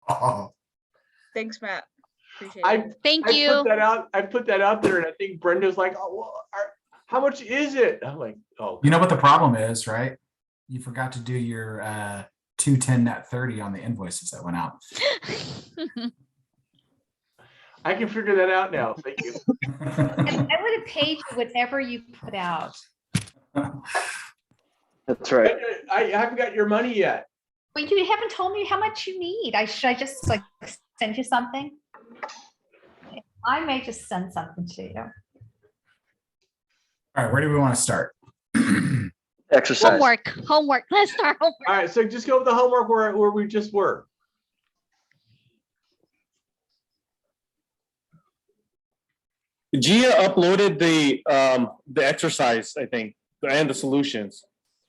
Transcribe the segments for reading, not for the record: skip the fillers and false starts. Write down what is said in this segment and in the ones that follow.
Oh, Thanks, Matt. Appreciate I it. Thank I you. put that out. I put that out there, and I think Brenda's like, "Oh, well, how much is it?" I'm like, "Oh, you know what the problem is, right? You forgot to do your 210 net 30 on the invoices that went out. I can figure that out now. Thank you." I would have paid you whatever you put out. That's right. I haven't got your money yet. But you haven't told me how much you need. Should I just like send you something? I may just send something to you. All right, where do we want to start? Exercise. Homework. Let's start homework. All right, so just go with the homework where we just were. Gia uploaded the exercise, I think, and the solutions.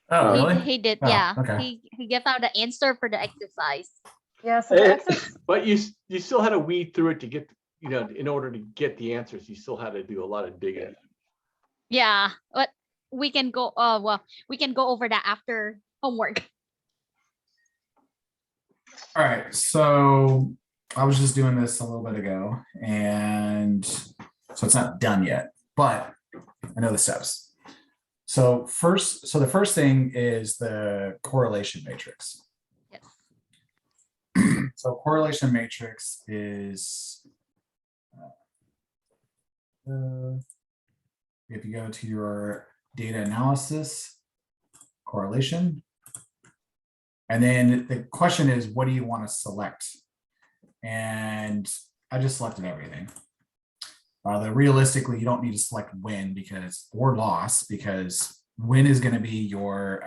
Oh, really? He did, Oh, yeah. okay. He gave out the answer for the exercise. Yeah, so But you still had to weed through it to get, in order to get the answers, you still had to do a lot of digging. Yeah, but we can go. We can go over that after homework. All right, so I was just doing this a little bit ago, and so it's not done yet, but I know the steps. So the first thing is the correlation matrix. Yes. So correlation matrix is, if you go to your data analysis, correlation, and then the question is, what do you want to select? And I just selected everything. Realistically, you don't need to select win or loss, because win is going to be your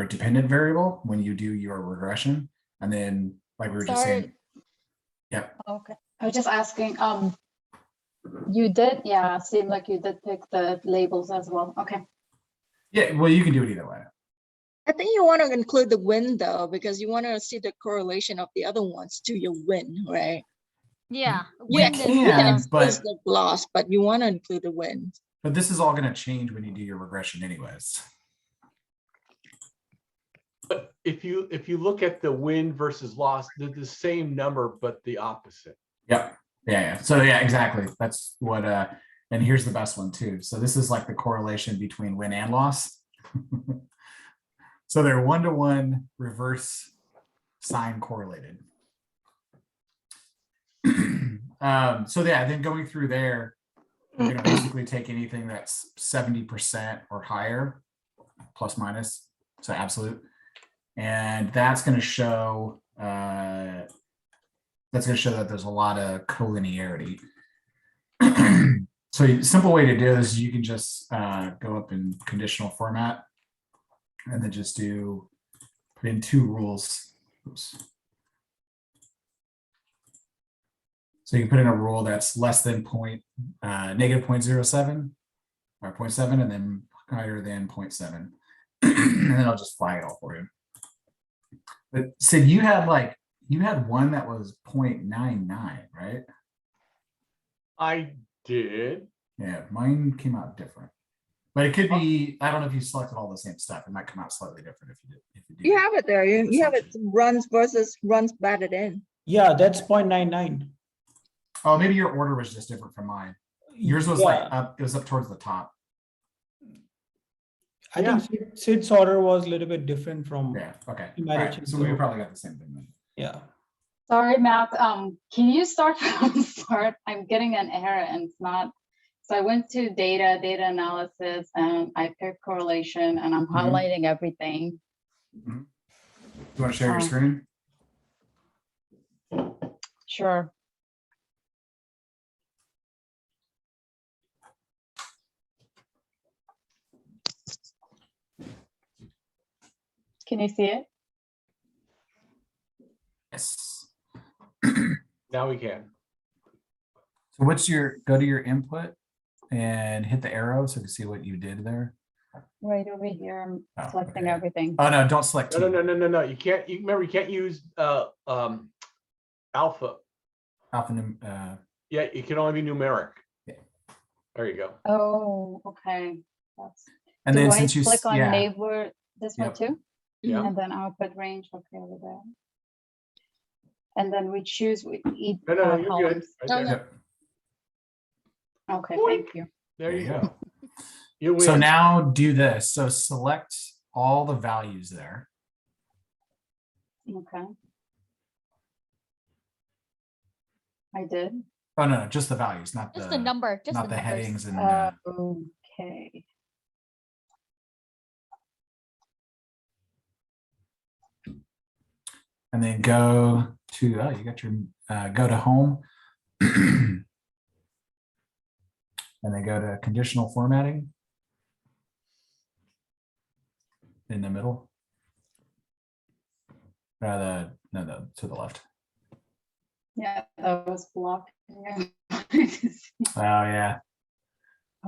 dependent variable when you do your regression. And then, like we were just saying, yeah. Okay, I was just asking. You did, yeah. Seemed like you did pick the labels as well. Okay. Yeah, well, you can do it either way. I think you want to include the win though, because you want to see the correlation of the other ones to your win, right? Yeah. You Win can, is- but the loss, but you want to include the win. but this is all going to change when you do your regression, anyways. But if you look at the win versus loss, they're the same number, but the opposite. Yep. Yeah. So yeah, exactly. That's what. And here's the best one too. So this is like the correlation between win and loss. So they're 1-to-1 reverse sign correlated. So yeah, then going through there, you're going to basically take anything that's 70% or higher, plus minus, so absolute, and that's going to show that there's a lot of collinearity. So a simple way to do this is you can just go up in conditional format and then just put in two rules. Oops. So you can put in a rule that's less than negative 0.07 or 0.7, and then higher than 0.7. And then I'll just flag it all for you. But Sid, you had one that was 0.99, right? I did. Yeah, mine came out different. But it could be, I don't know if you selected all the same stuff. It might come out slightly different if you did. You have it there. You have it runs versus runs batted in. Yeah, that's 0.99. Oh, maybe your order was just different from mine. Yours was like up, it was up towards the top. I think Sid's order was a little bit different from. Yeah, okay. You All might right, have so we probably got the same thing then. Yeah. Sorry, Matt. Can you start from the start? I'm getting an error and it's not. So I went to data analysis, and I picked correlation, and I'm highlighting everything. You want to share your screen? Sure. Can you see it? Yes. Now we can. So go to your input and hit the arrow so you can see what you did there. Right over here, I'm selecting okay. everything. Oh no, don't select two. No. You can't. Remember, you can't use alpha. Alpha. Yeah, it can only be numeric. Yeah. There you go. Oh, okay. And Do then I since you click on neighbor, this one Yep. too? Yeah. And then output range, okay, over there. And then we choose with each No, no, you're good. columns. Right No, there. no. Yep. Okay, thank you. There you go. go. You win. So now do this. So select all the values there. Okay. I did. Oh, no, just the values, not Just the the number, just not the the numbers. headings and Okay. and then go to you got your go to home and then go to conditional formatting in the middle. No, to the left. Yeah, that was blocked. Yeah. Oh yeah.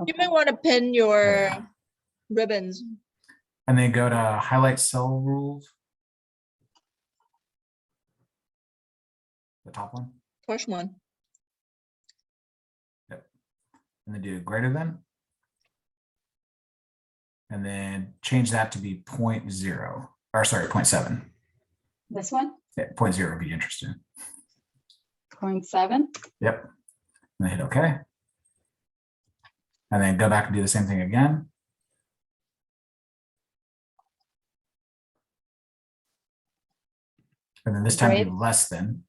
You may want to pin your Yeah. ribbons. And then go to highlight cell rules. The top one. First one. And then do greater than. And then change that to be 0.0. Or sorry, 0.7. This one, Yeah, 0.0 would be interesting. 0.7. Yep. And then hit OK. And then go back and do the same thing again. And then this time do Great. less than.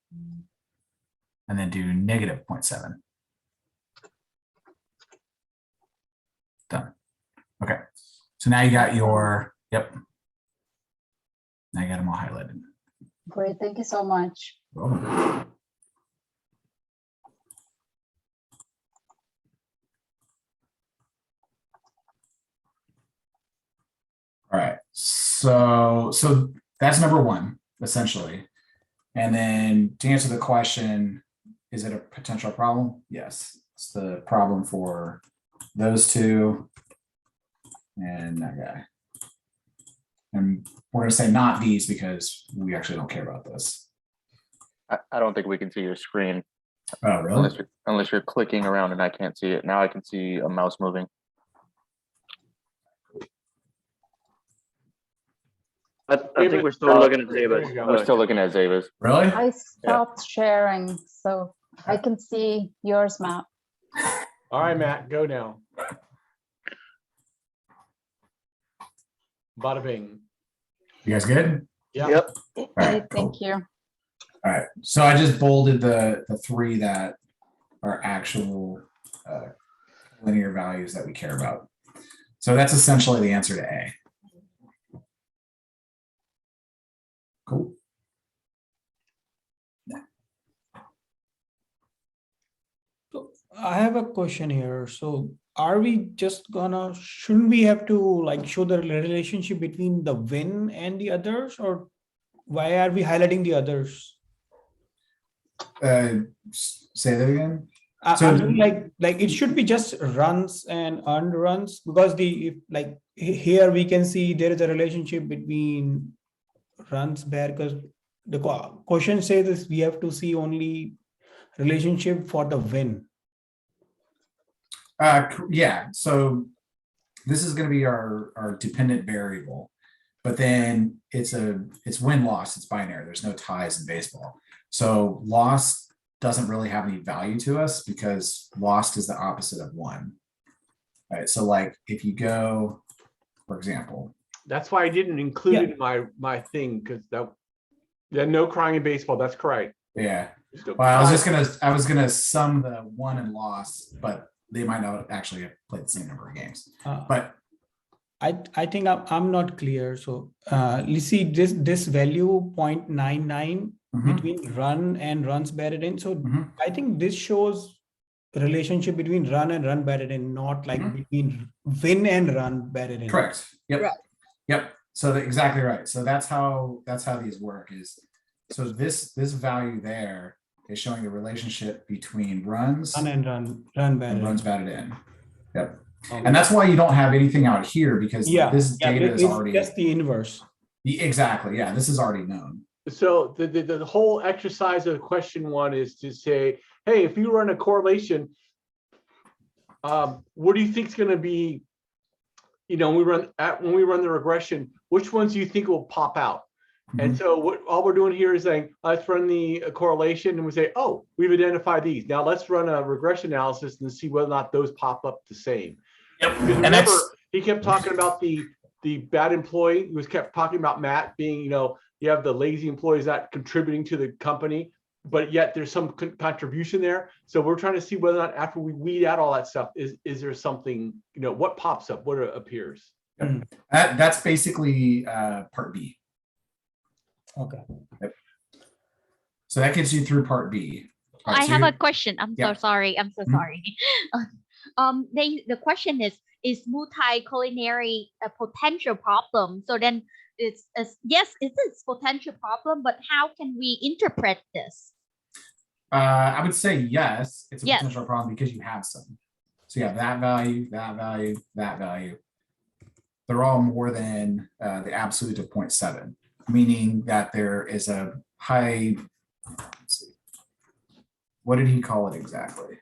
And then do negative 0.7. Done. Okay. So now you got your, yep. Now you got them all highlighted. Great, thank you so much. All right. So that's number one, essentially. And then to answer the question, is it a potential problem? Yes. It's the problem for those two and that guy. And we're going to say not these because we actually don't care about this. I don't think we can see your screen Oh, really? unless you're clicking around and I can't see it. Now I can see a mouse moving. I think we're still looking at There you Davis. go. We're still looking at Zavis. Really? I stopped sharing, so I can see yours, Matt. All right, Matt, go now. Bada bing. You guys good? Yeah. Yep. All Great, right, cool. thank you. All right. So I just bolded the three that are actual linear values that we care about. So that's essentially the answer to A. Cool. So I have a question here. So are we just gonna, shouldn't we have to like show the relationship between the win and the others, or why are we highlighting the others? Say that again. I mean, like it should be just runs and earned runs, because here we can see there is a relationship between runs there, because the question says is we have to see only relationship for the win. Yeah. So this is going to be our dependent variable, but then it's win loss. It's binary. There's no ties in baseball. So loss doesn't really have any value to us because lost is the opposite of won. Right. So like if you go, for example, That's why I didn't include it in my thing, because that no crying in baseball. That's correct. yeah. Just go Well, I cry. was gonna sum the won and loss, but they might not actually have played the same number of games. But I think I'm not clear. So let's see this value 0.99 between run and runs batted in. So I think this shows relationship between run and run batted in, not like between win and run batted in. correct. Yep. Right. Yep. So exactly right. So that's how these work is. So this value there is showing the relationship between runs Run and batted runs in. batted in. Yep. Okay. And that's why you don't have anything out here, because this data is it's already just the inverse. exactly. Yeah, this is already known. So the whole exercise of question one is to say, hey, if you run a correlation, what do you think is going to be, when we run the regression, which ones do you think will pop out? And so what all we're doing here is saying, let's run the correlation and we say, oh, we've identified these. Now let's run a regression analysis and see whether or not those pop up the same. Yep. Because And remember, that's he kept talking about the bad employee. He was kept talking about Matt being, you have the lazy employees not contributing to the company, but yet there's some contribution there. So we're trying to see whether or not after we weed out all that stuff, is there something, what pops up, what appears? that's basically part B. Okay. So that gets you through part B. All right, I so have a here- question. I'm Yeah. so sorry. I'm so Mhm. sorry. The question is multi-culinary a potential problem? So then yes, it's a potential problem, but how can we interpret this? I would say yes, it's a Yes. potential problem because you have some. So you have that value, that value, that value. They're all more than the absolute of 0.7, meaning that there is a high, let's see, what did he call it exactly?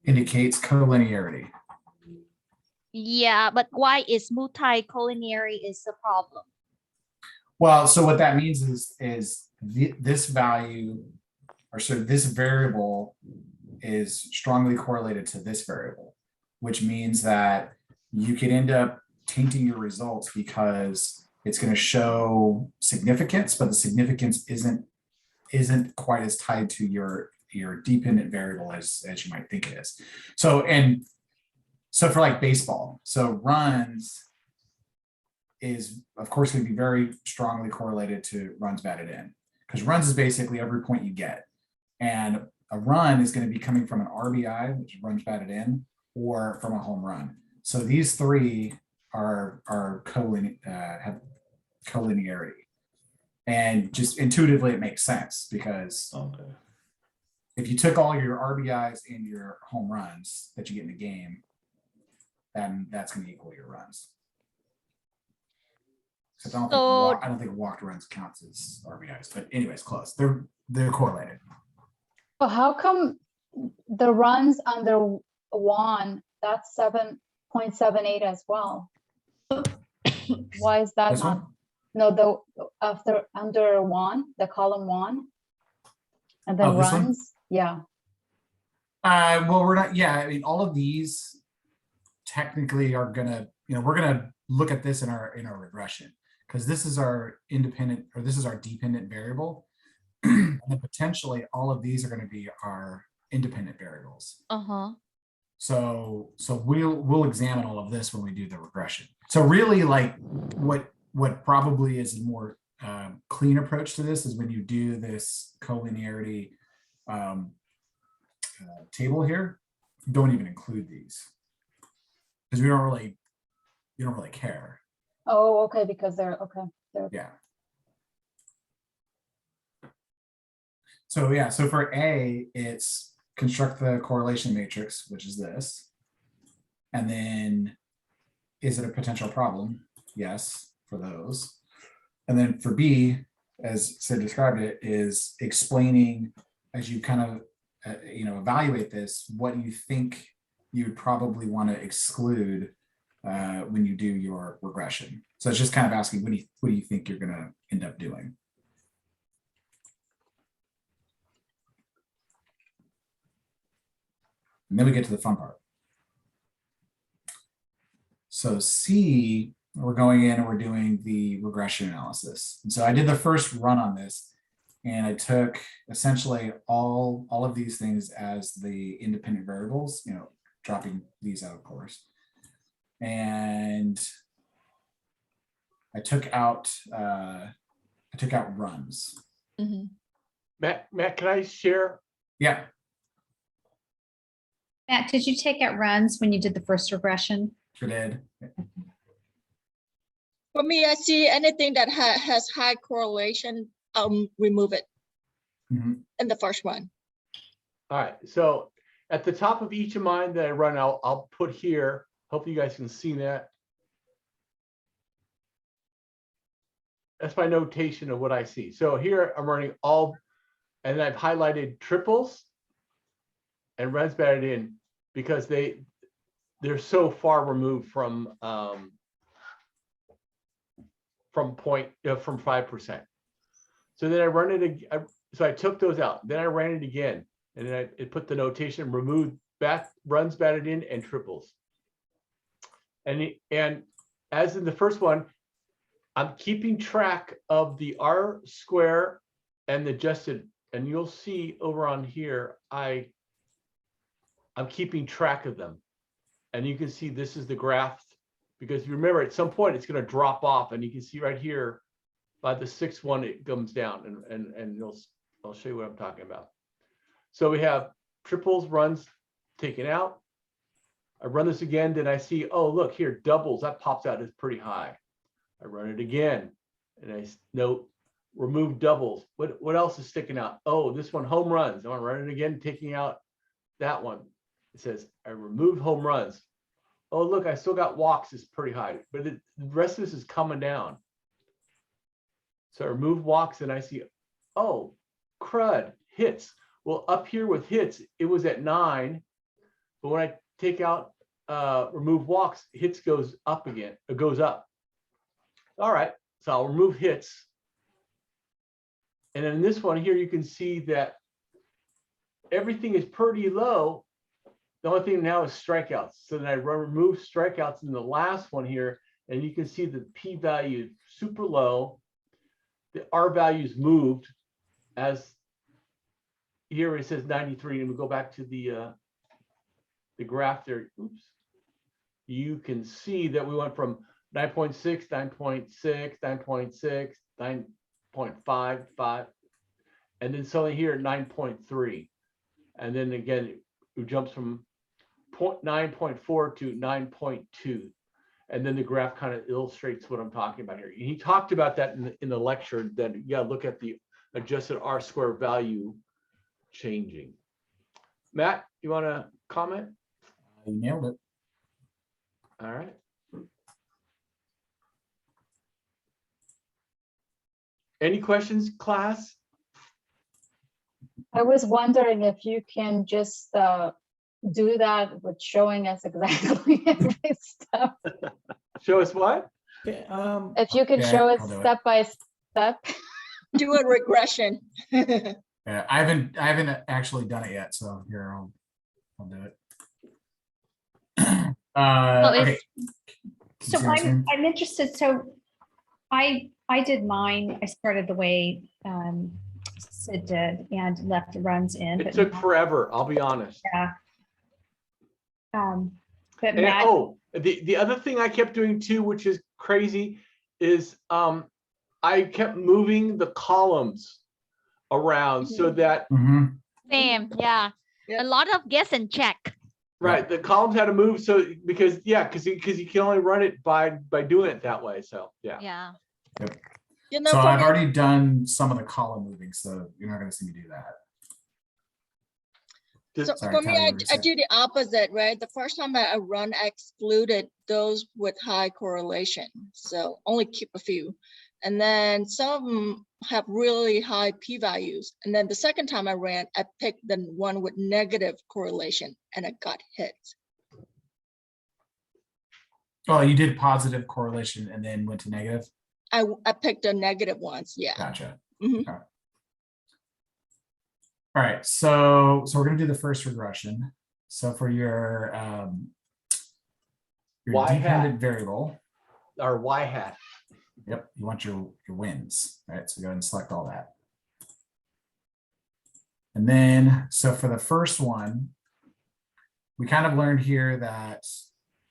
Indicates collinearity. Yeah, but why is multi-culinary is the problem? Well, so what that means is this value, or so this variable is strongly correlated to this variable, which means that you could end up tainting your results because it's going to show significance, but the significance isn't quite as tied to your dependent variable as you might think it is. So for like baseball, so runs is of course going to be very strongly correlated to runs batted in, because runs is basically every point you get, and a run is going to be coming from an RBI, which is runs batted in, or from a home run. So these three have collinearity, and just intuitively it makes sense because if you took all your RBIs and your home runs that you get in a game, then that's going to equal your runs. So I don't think walked runs counts as RBIs, but anyways, close. They're correlated. But how come the runs under one, that's 7.78 as well? Why is that This not? one? No, under one, the column one, and then Oh, this one? runs. Yeah. Well, we're not. Yeah, I mean, all of these technically are gonna. We're gonna look at this in our regression, because this is our independent, or this is our dependent variable, and then potentially all of these are going to be our independent variables. So we'll examine all of this when we do the regression. So really, like what probably is a more clean approach to this is when you do this collinearity table here, don't even include these, because you don't really care. Oh, okay, because they're okay. Yeah. So yeah, so for A, it's construct the correlation matrix, which is this. And then, is it a potential problem? Yes, for those. And then for B, as Sid described it, is explaining, as you kind of evaluate this, what you think you would probably want to exclude when you do your regression. So it's just kind of asking, what do you think you're going to end up doing? And then we get to the fun part. So C, we're going in and we're doing the regression analysis. And so I did the first run on this, and I took essentially all of these things as the independent variables, dropping these out, of course. And I took out runs. Matt, can I share? Yeah. Matt, did you take out runs when you did the first regression? Sure did. For me, I see anything that has high correlation, remove it in the first one. All right, so at the top of each of mine that I run, I'll put here, hopefully you guys can see that. That's my notation of what I see. So here I'm running all, and I've highlighted triples and runs batted in because they're so far removed from 5%. So then I run it again. So I took those out. Then I ran it again, and then it put the notation removed runs batted in and triples. And as in the first one, I'm keeping track of the R square and the adjusted, and you'll see over on here, I'm keeping track of them. And you can see this is the graph, because you remember at some point it's going to drop off, and you can see right here by the sixth one it comes down, and I'll show you what I'm talking about. So we have triples, runs taken out. I run this again, then I see, oh look here, doubles, that pops out as pretty high. I run it again, and I note remove doubles. What else is sticking out? Oh, this one, home runs. I want to run it again, taking out that one. It says I removed home runs. Oh, look, I still got walks is pretty high, but the rest of this is coming down. So I remove walks, and I see, oh, crud, hits. Well, up here with hits, it was at 9, but when I take out remove walks, hits goes up again. It goes up. All right, so I'll remove hits. And then in this one here, you can see that everything is pretty low. The only thing now is strikeouts. So then I remove strikeouts in the last one here, and you can see the p-value is super low. The R values moved as here it says 93, and we go back to the graph there. Oops. You can see that we went from 9.6, 9.6, 9.6, 9.55, and then suddenly here 9.3. And then again, it jumps from 9.4 to 9.2. And then the graph kind of illustrates what I'm talking about here. He talked about that in the lecture, that you got to look at the adjusted R square value changing. Matt, you want to comment? You nailed it. All right. Any questions, class? I was wondering if you can just do that with showing us exactly every step. Show us what? If you could Yeah, show us I'll do it. step by step. Do a regression. Yeah, I haven't actually done it yet, so here I'll do it. Okay. So I'm interested. So I did mine. I started the way Sid did and left the runs in. It took forever, I'll be honest. Yeah. But And, Matt, the other thing I kept doing too, which is crazy, is I kept moving the columns around so that Same, yeah. Yeah. A lot of guess and check. right, the columns had to move, so because you can only run it by doing it that way. So yeah. Yeah. You know, So for I've me- already done some of the column moving, so you're not going to see me do that. So Sorry, for me, Tyler, you were I saying. do the opposite, right? The first time that I run, I excluded those with high correlation. So only keep a few. And then some of them have really high p-values. And then the second time I ran, I picked the one with negative correlation and I got hit. Oh, you did positive correlation and then went to negative? I picked the negative ones, yeah. Gotcha. Mhm. Okay. All right, so we're going to do the first regression. So for your Y hat. dependent variable, Or Y hat. yep, you want your wins, right? So go ahead and select all that. And then, so for the first one, we kind of learned here that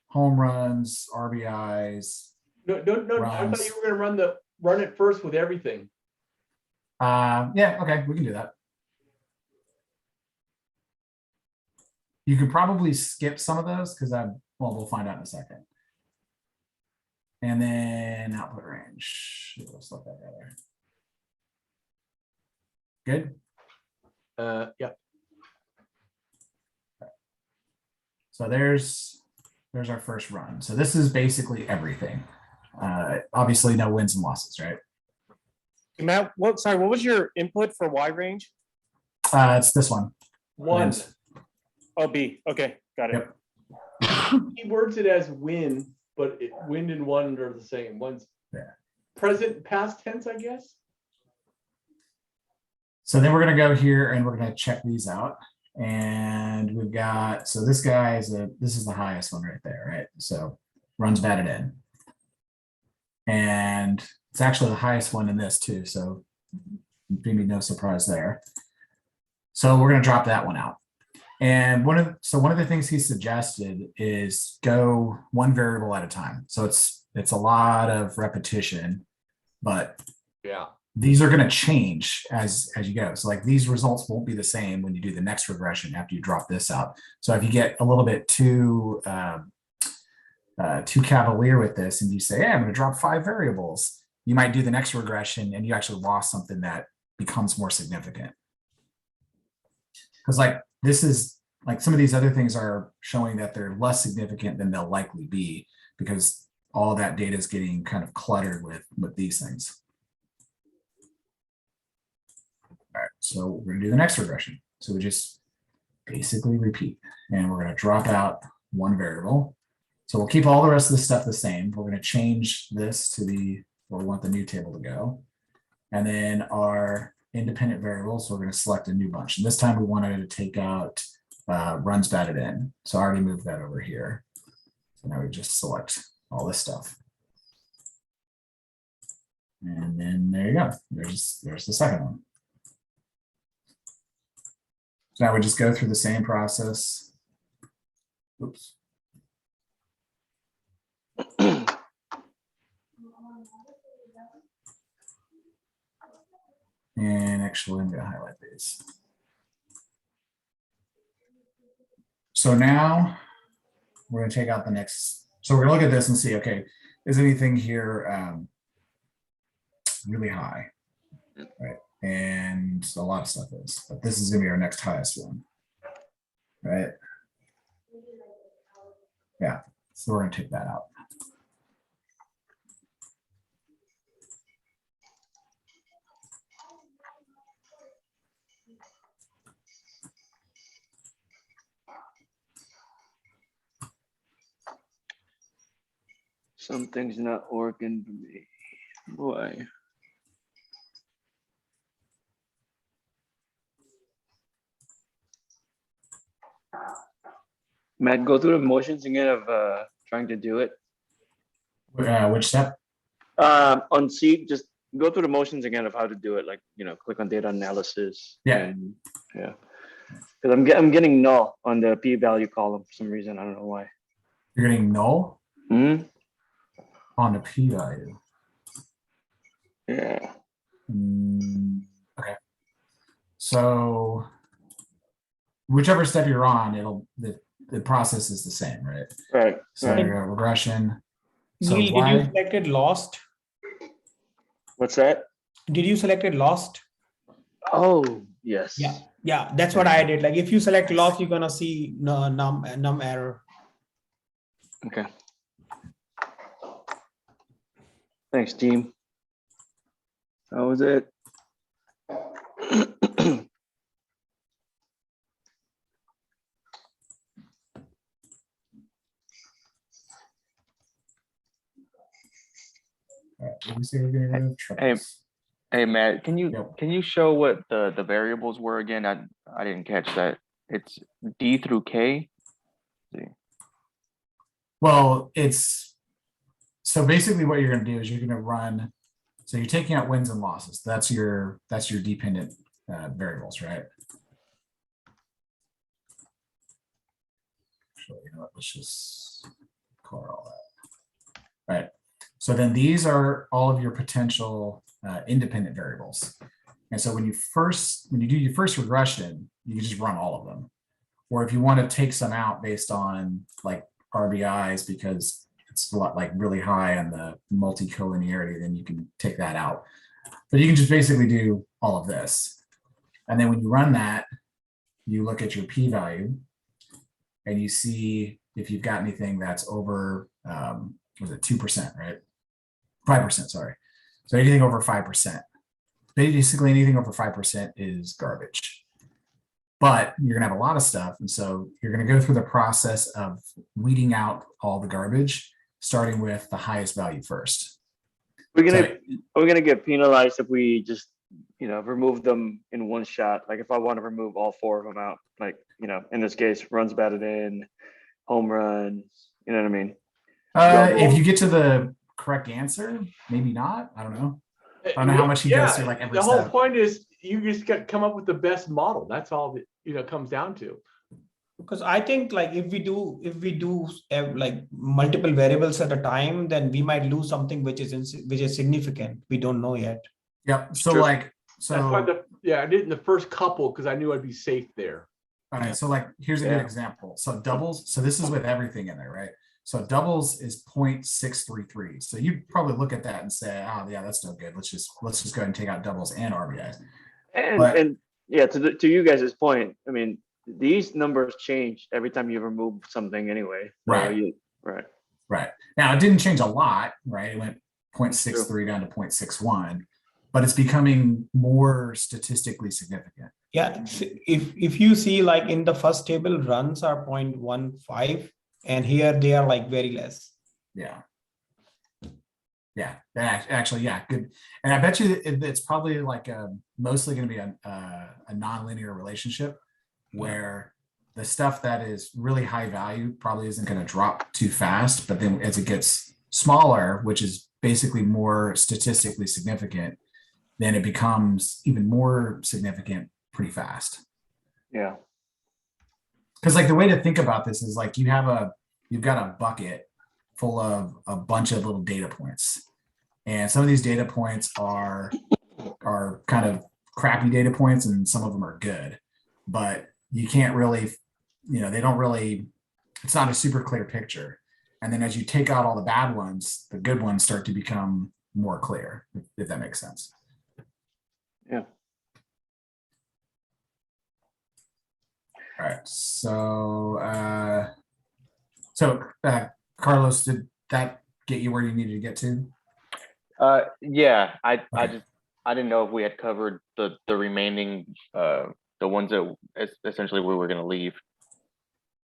home runs, RBIs. No, I thought Runs. you were going to run it first with everything. Yeah, okay, we can do that. You could probably skip some of those because we'll find out in a second. And then output range. Let's look that together. Good. Yep. So there's our first run. So this is basically everything. Obviously no wins and losses, right? Matt, what was your input for Y range? It's this one. One. Wins. Oh, B. Okay, Got it. Yep. He words it as win, but wind and one are the same. One's present, past tense, I guess. So then we're going to go here and we're going to check these out. And we've got, so this guy is this is the highest one right there, right? So runs batted in. And it's actually the highest one in this too. So maybe no surprise there. So we're going to drop that one out. And one of the things he suggested is go one variable at a time. So it's a lot of repetition, but yeah, these are going to change as you go. So like these results won't be the same when you do the next regression after you drop this out. So if you get a little bit too cavalier with this and you say, hey, I'm going to drop 5 variables, you might do the next regression and you actually lost something that becomes more significant. Because like this is like some of these other things are showing that they're less significant than they'll likely be because all that data is getting kind of cluttered with these things. All right, so we're going to do the next regression. So we just basically repeat and we're going to drop out one variable. So we'll keep all the rest of the stuff the same. We're going to change this to where we want the new table to go. And then our independent variables, we're going to select a new bunch. And this time we wanted to take out runs batted in. So I already moved that over here. So now we just select all this stuff. And then there you go. There's the second one. So now we just go through the same process. Oops. And actually, I'm going to highlight these. So now we're going to take out the next. So we're going to look at this and see, okay, is anything here really high? Right. And a lot of stuff is, but this is going to be our next highest one. Right. Yeah. So we're going to take that out. Something's not working for me. Boy. Matt, go through the motions again of trying to do it. Which step? On C, just go through the motions again of how to do it. Like, click on data analysis. Yeah. And, yeah. Because I'm getting null on the p-value column for some reason. I don't know why. You're getting null Mm-hmm. on the p-value. Yeah. Okay. So whichever step you're on, the process is the same, right? Right. So regression. So Neil, why? did you selected lost? What's that? Did you selected lost? Oh, yes. Yeah, that's what I did. Like if you select lost, you're gonna see num error. Okay. Thanks, team. How was it? Hey Matt, can you show what the variables were again? I didn't catch that. It's D through K. Let's see. Well, so basically what you're going to do is you're going to run. So you're taking out wins and losses. That's your dependent variables, right? Actually, you know what? Let's just color all that. Right. So then these are all of your potential independent variables. And so when you do your first regression, you can just run all of them. Or if you want to take some out based on like RBIs because it's a lot like really high on the multi-collinearity, then you can take that out. But you can just basically do all of this. And then when you run that, you look at your p-value and you see if you've got anything that's over, was it 2%, right? 5%, sorry. So anything over 5%. Basically anything over 5% is garbage. but you're gonna have a lot of stuff. And so you're gonna go through the process of weeding out all the garbage, starting with the highest value first. We're gonna get penalized if we just, remove them in one shot. Like if I want to remove all 4 of them out, like, in this case, runs batted in, home runs, you know what I mean? If you get to the correct answer, maybe not. I don't know. I don't know how much he goes through like every the whole step. point is you just got to come up with the best model. That's all that comes down to. Because I think like if we do like multiple variables at a time, then we might lose something which is significant. We don't know yet. Yep. So True. so That's why I did in the first couple because I knew I'd be safe there. all right. So like here's a good example. So doubles. So this is with everything in there, right? So doubles is 0.633. So you probably look at that and say, oh yeah, that's no good. Let's just go ahead and take out doubles and RBIs. And yeah, to you guys' point, I mean, these numbers change every time you remove something anyway. Right. Right. Now it didn't change a lot, right? It went 0.63 down to 0.61, but it's becoming more statistically significant. Yeah. If you see like in the first table, runs are 0.15, and here they are like very less. Yeah. Actually, yeah, good. And I bet you it's probably like mostly going to be a non-linear relationship where the stuff that is really high value probably isn't going to drop too fast, but then as it gets smaller, which is basically more statistically significant, then it becomes even more significant pretty fast. Yeah. Because like the way to think about this is like you've got a bucket full of a bunch of little data points. And some of these data points are kind of crappy data points and some of them are good. But you can't really, they don't really, it's not a super clear picture. And then as you take out all the bad ones, the good ones start to become more clear, if that makes sense. Yeah. All right. So, Carlos, did that get you where you needed to get to? Yeah, I Okay. I didn't know if we had covered the remaining the ones that essentially we were going to leave.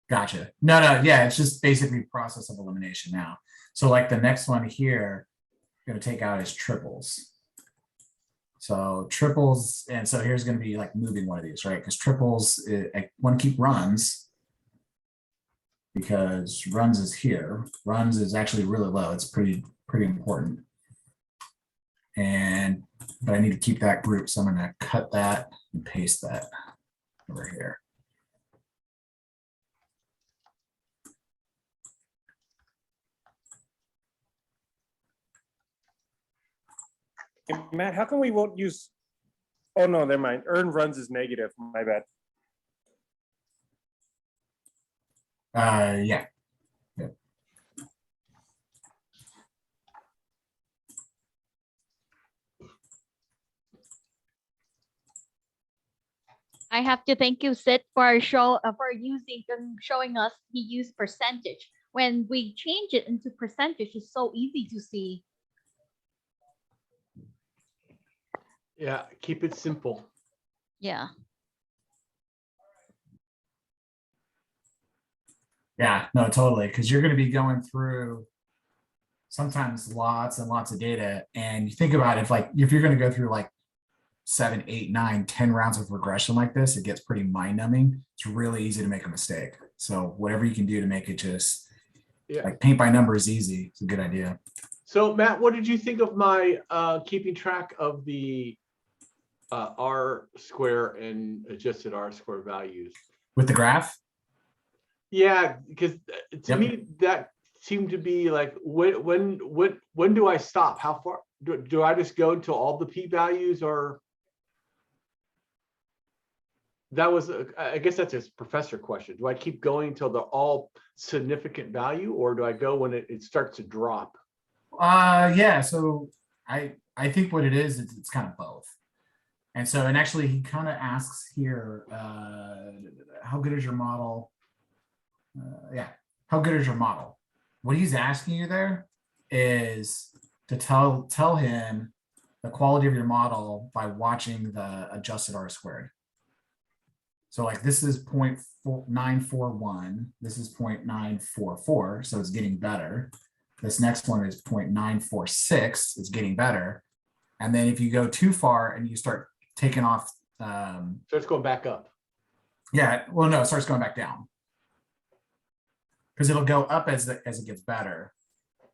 Gotcha. No, yeah, it's just basically process of elimination now. So like the next one here, I'm going to take out is triples. So triples, and so here's going to be like moving one of these, right? Because triples, I want to keep runs because runs is here. Runs is actually really low. It's pretty important. But I need to keep that group, so I'm going to cut that and paste that over here. Hey, Matt, how come we won't use? Oh no, never mind. Earned runs is negative. My bad. Yeah. I have to thank you, Sid, for showing us he used percentage. When we change it into percentage, it's so easy to see. Yeah, keep it simple. Yeah. Yeah, no, totally. Because you're going to be going through sometimes lots and lots of data. And you think about it, if you're going to go through like 7, 8, 9, 10 rounds of regression like this, it gets pretty mind numbing. It's really easy to make a mistake. So whatever you can do to make it just like paint by number is easy. It's a good idea. So Matt, what did you think of my keeping track of the R square and adjusted R square values? With the graph? Yeah, because to me that seemed to be like when do I stop? How far do I just go until all the p values are? That was I guess that's a professor question. Do I keep going until they're all significant value, or do I go when it starts to drop? Yeah. So I think what it is, it's kind of both. And so, and actually he kind of asks here, how good is your model? Yeah, how good is your model? What he's asking you there is to tell him the quality of your model by watching the adjusted R squared. So like this is 0.941, this is 0.944, so it's getting better. This next one is 0.946, it's getting better. And then if you go too far and you start taking off, So it's going back up. yeah, well, no, it starts going back down. Because it'll go up as it gets better,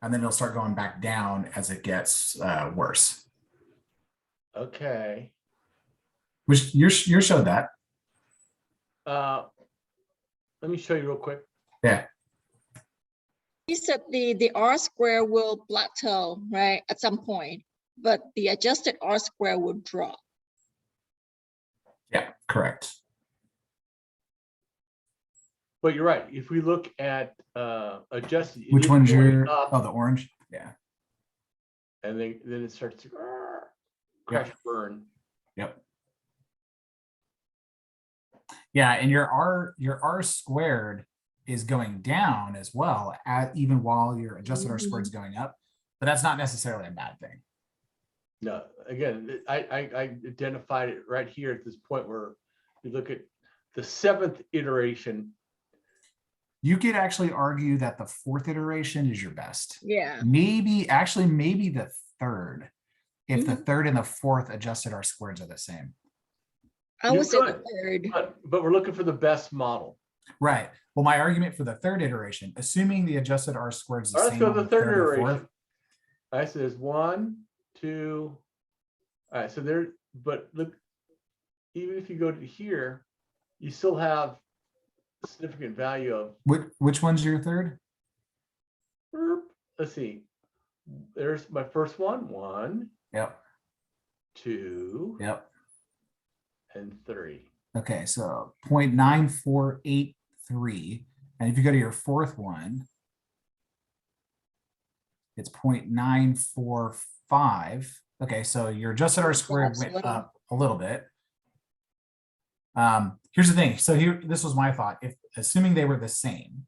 and then it'll start going back down as it gets worse. Okay. Which you showed that. Let me show you real quick. Yeah. He said the R square will plateau, right, at some point, but the adjusted R square will drop. Yeah, correct. But you're right. If we look at adjusted, Which is one's going your, up, oh, the orange? Yeah. and then it starts to crash burn. Yep. Yeah, and your R squared is going down as well, even while your adjusted R squared is going up, but that's not necessarily a bad thing. No, again, I identified it right here at this point where you look at the 7th iteration. You could actually argue that the 4th iteration is your best. Yeah. Maybe the 3rd, if the 3rd and the 4th adjusted R squareds are the same. I would say the 3rd. But we're looking for the best model. Right. Well, my argument for the 3rd iteration, assuming the adjusted R squared is the All right, same. let's go to on the 3rd and iteration. 4th. All right, so there's 1, 2. All right, so there, but look, even if you go to here, you still have significant value of. Which one's your 3rd? Let's see. There's my first one. 1. Yep. 2. Yep. And 3. Okay, so 0.9483. And if you go to your 4th one, it's 0.945. Okay, so your adjusted R squared went up a little bit. Here's the thing. So here, this was my thought. If assuming they were the same,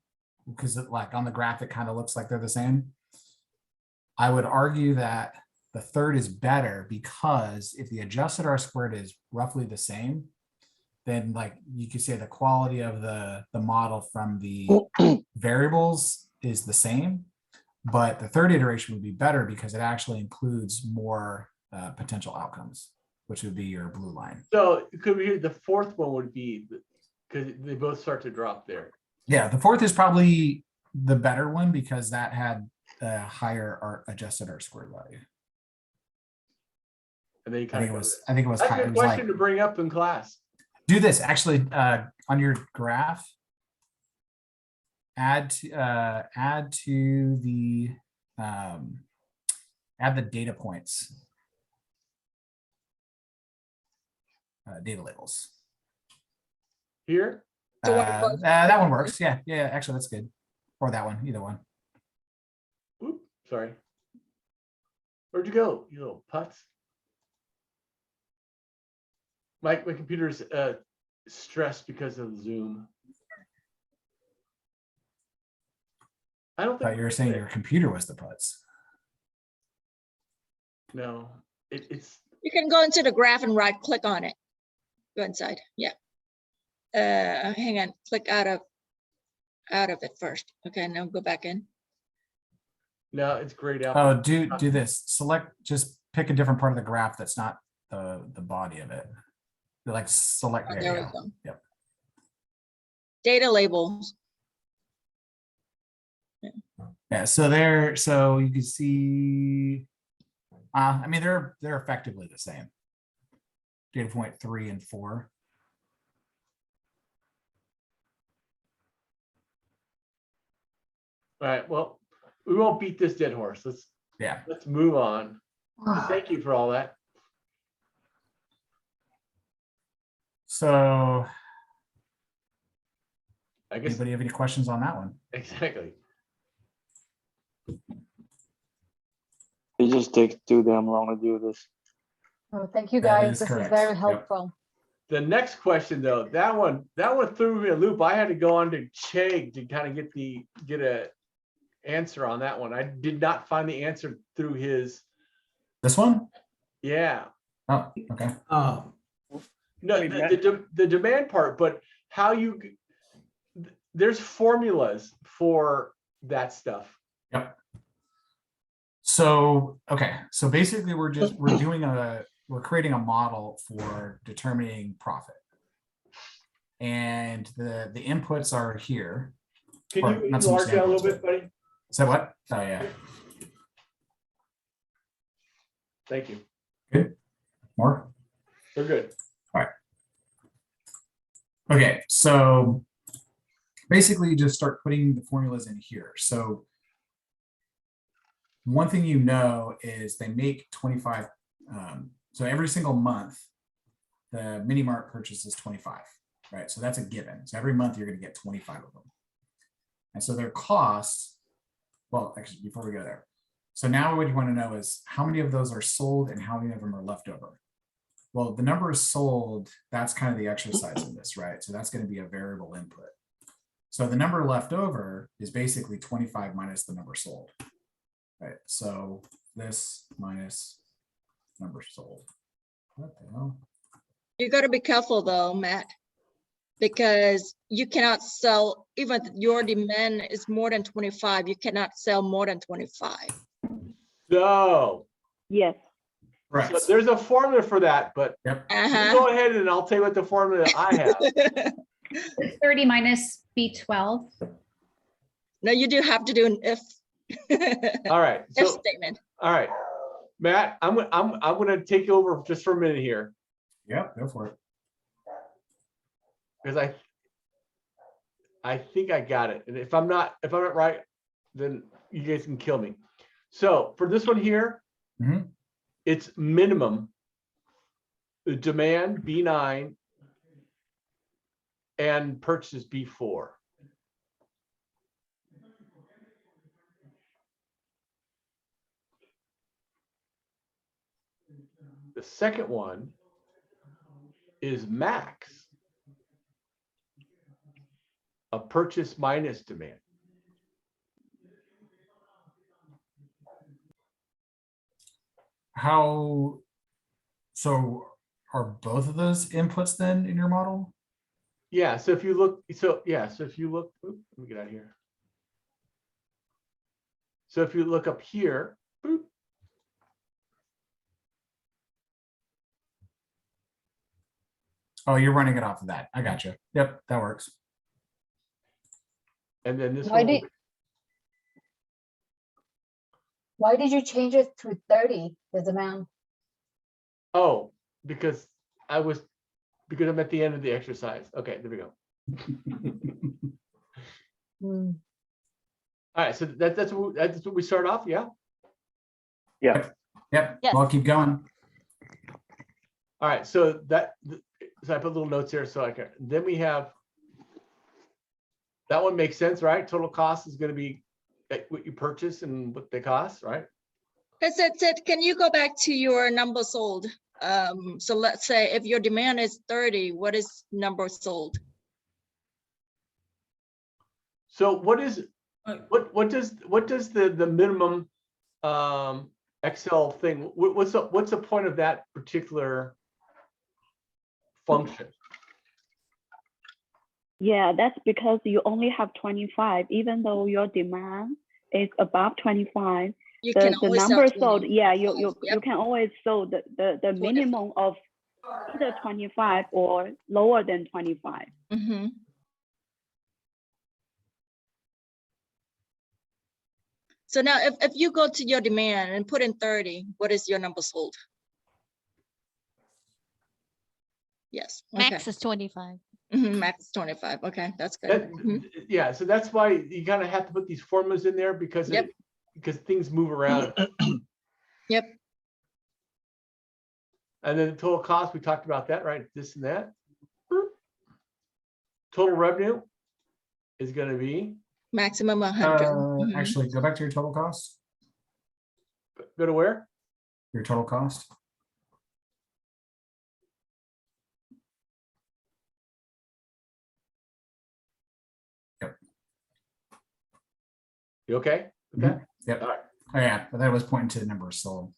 because like on the graph, it kind of looks like they're the same. I would argue that the 3rd is better because if the adjusted R squared is roughly the same, then like you could say the quality of the model from the variables is the same, but the 3rd iteration would be better because it actually includes more potential outcomes, which would be your blue line. So it could be the 4th one would be, because they both start to drop there. Yeah, the 4th is probably the better one because that had a higher adjusted R squared value. And then you I kind think of it was. I think it was. That's a It good was question like, to bring up in class. do this actually on your graph. Add to the add the data points, data labels. Here? That one works. Yeah, yeah. Actually, that's good. Or that one, either one. Oop, sorry. Where'd you go, you little putz? My computer's stressed because of Zoom. I don't I thought think you were saying your computer was the putz. no. It's You can go into the graph and right click on it. Go inside. Yeah. Hang on. Click out of it first. Okay, now go back in. no, it's grayed out. Oh, do this. Select, just pick a different part of the graph that's not the body of it. Like select. Oh, There there you we go. go. Yep. Data labels. Yeah. So there. So you can see. I mean, they're effectively the same. Data point 3 and 4. All right. Well, we won't beat this dead horse. Let's move on. Thank you for all that. So, I guess anybody have any questions on that one? exactly. It just takes too damn long to do this. Oh, thank you That guys. is This correct. is very Yep. helpful. The next question though, that one threw me a loop. I had to go on to Chegg to kind of get a answer on that one. I did not find the answer through his. This one? Yeah. Oh, okay. No, the demand part, but how you, there's formulas for that stuff. Yep. So, okay. So basically we're creating a model for determining profit. And the inputs are here. Can Or you not so much enlarge that a little inputs, bit, buddy? So what? Oh yeah. Thank you. Good. More? We're good. All right. Okay, so basically you just start putting the formulas in here. So one thing you know is they make 25. So every single month, the mini mart purchase is 25, right? So that's a given. So every month you're going to get 25 of them. And so their costs, well, actually, before we go there. So now what you want to know is how many of those are sold and how many of them are left over. Well, the number is sold, that's kind of the exercise in this, right? So that's going to be a variable input. So the number left over is basically 25 minus the number sold, right? So this minus number sold. What the hell? You got to be careful though, Matt, because you cannot sell, even if your demand is more than 25, you cannot sell more than 25. So, Yes. Right. so there's a formula for that, but Yep. you go ahead and I'll tell you what the formula I have. 30 minus B12. No, you do have to do an if. All right. If So, statement. all right, Matt, I'm going to take over just for a minute here Yep, go for it. because I think I got it. And if I'm not right, then you guys can kill me. So for this one here, Mhm. it's minimum, the demand B9 and purchase B4. The second one is max, a purchase minus demand. How, so are both of those inputs then in your model? Yeah, so if you look, so if you look, let me get out of here. So if you look up here, boop, Oh, you're running it off of that. I got you. Yep, that works. and then this Why one, Why did you change it to 30, the demand? oh, because I'm at the end of the exercise. Okay, there we go. All right, so that's what we start off, yeah? Yeah. Yep, Yes. well, I'll keep going. All right, so so I put little notes here so I can, then we have, that one makes sense, right? Total cost is gonna be what you purchase and what they cost, right? Can you go back to your number sold? So let's say if your demand is 30, what is number sold? So what does the minimum Excel thing, what's the point of that particular function? Yeah, that's because you only have 25, even though your demand is above 25. You The can always sell number 20. sold, yeah, you Yep. can always sell the minimum of either 25 or lower than 25. Mhm. So now if you go to your demand and put in 30, what is your number sold? Yes. Okay. Max is 25. Max 25. Okay, that's good. Yeah, so that's why you kind of have to put these formulas in there because Yep. because things move around. Yep. And then the total cost, we talked about that, right? This and that. Total revenue is going to be Maximum 100. Actually, go back to your total cost. go to where? Your total cost. Yep. You okay? Okay. Yep. All right. Oh yeah, but that was pointing to the number sold.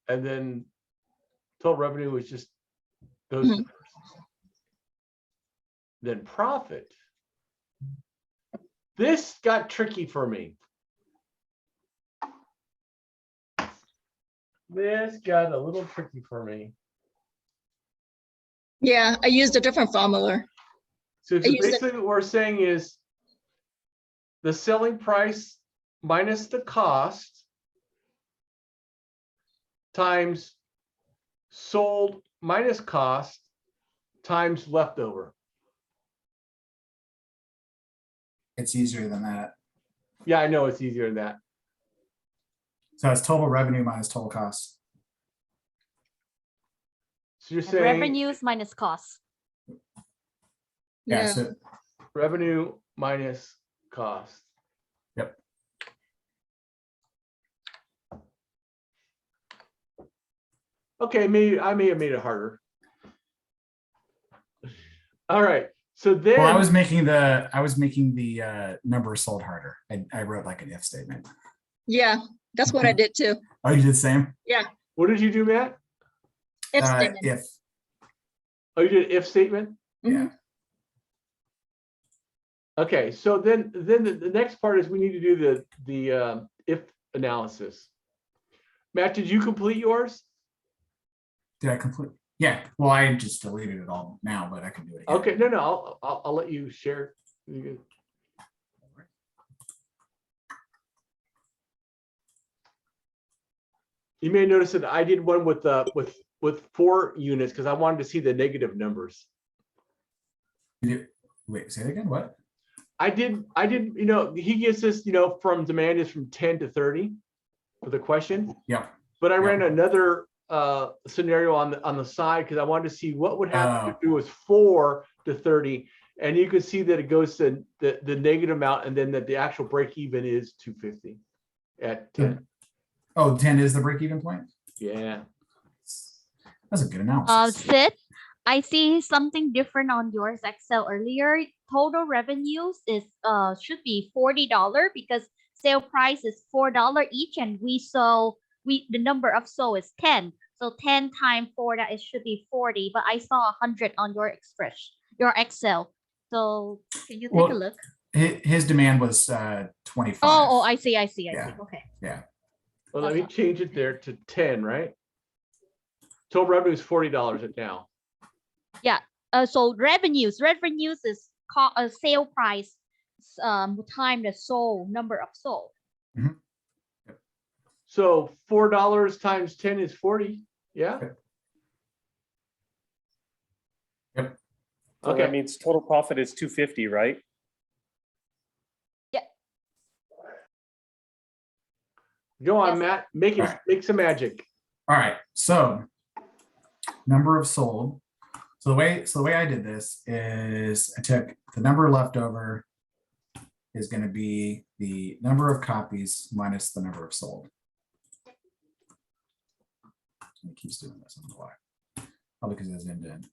And then total revenue is just those numbers. Then profit. This got tricky for me. This got a little tricky for me. Yeah, I used a different formula. So I used it- basically what we're saying is the selling price minus the cost times sold minus cost times leftover. It's easier than that. Yeah, I know it's easier than that. So it's total revenue minus total cost. So you're And saying revenues minus costs. Yeah. Yeah. So revenue minus cost. yep. Okay, maybe I may have made it harder. All right. So then Well, I was making the number sold harder. I wrote like an if statement. Yeah, that's what I did too. Oh, you did the same? Yeah, what did you do, Matt? if statement. If. Oh, you did if statement? Yeah. Okay, so then the next part is we need to do the if analysis. Matt, did you complete yours? Did I complete? Yeah. Well, I just deleted it all now, but I can do it again. Okay, no, I'll let you share. You may notice that I did one with 4 units because I wanted to see the negative numbers. Wait, say it again. What? I did, he gives us, from demand is from 10 to 30 for the question. Yeah. But I ran another scenario on the side because I wanted to see what would happen if it was 4 to 30. And you can see that it goes to the negative amount and then that the actual break even is 250 at 10. Oh, 10 is the break-even point? Yeah. That's a good analysis. Sid, I see something different on yours Excel earlier. Total revenues is should be $40 because sale price is $4 each, and the number of sold is 10. So 10 times 4, that it should be 40. But I saw 100 on your Excel. So can you take a look? His demand was 25. Oh, I see. I see. Okay. Yeah. Well, let me change it there to 10, right? Total revenue is $40 at now. Yeah. So revenues is sale price time the sold number of sold. Mm-hmm. So $4 times 10 is 40. Yeah. Yep. So Okay. that means total profit is 250, right? Yeah. Go on, Yes. Matt. Make some magic. All right. So number of sold. So the way I did this is I took the number left over is going to be the number of copies minus the number of sold. It keeps doing this. I don't know why. Probably because it's end to end.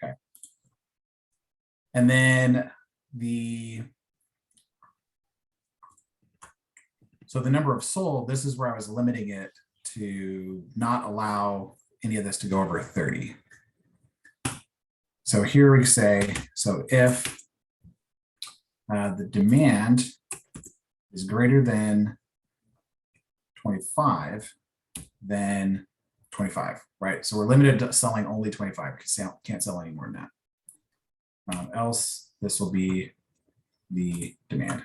Okay. And then so the number of sold, this is where I was limiting it to not allow any of this to go over 30. So here we say, so if the demand is greater than 25, then 25, right? So we're limited to selling only 25 because can't sell any more than that. Else, this will be the demand.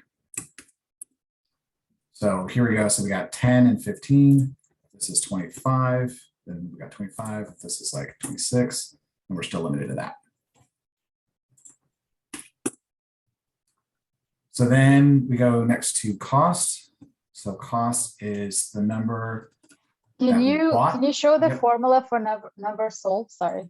So here we go. So we got 10 and 15. This is 25. Then we got 25. This is like 26. And we're still limited to that. So then we go next to cost. So cost is the number. Can you show the Yep. formula for number sold? Sorry.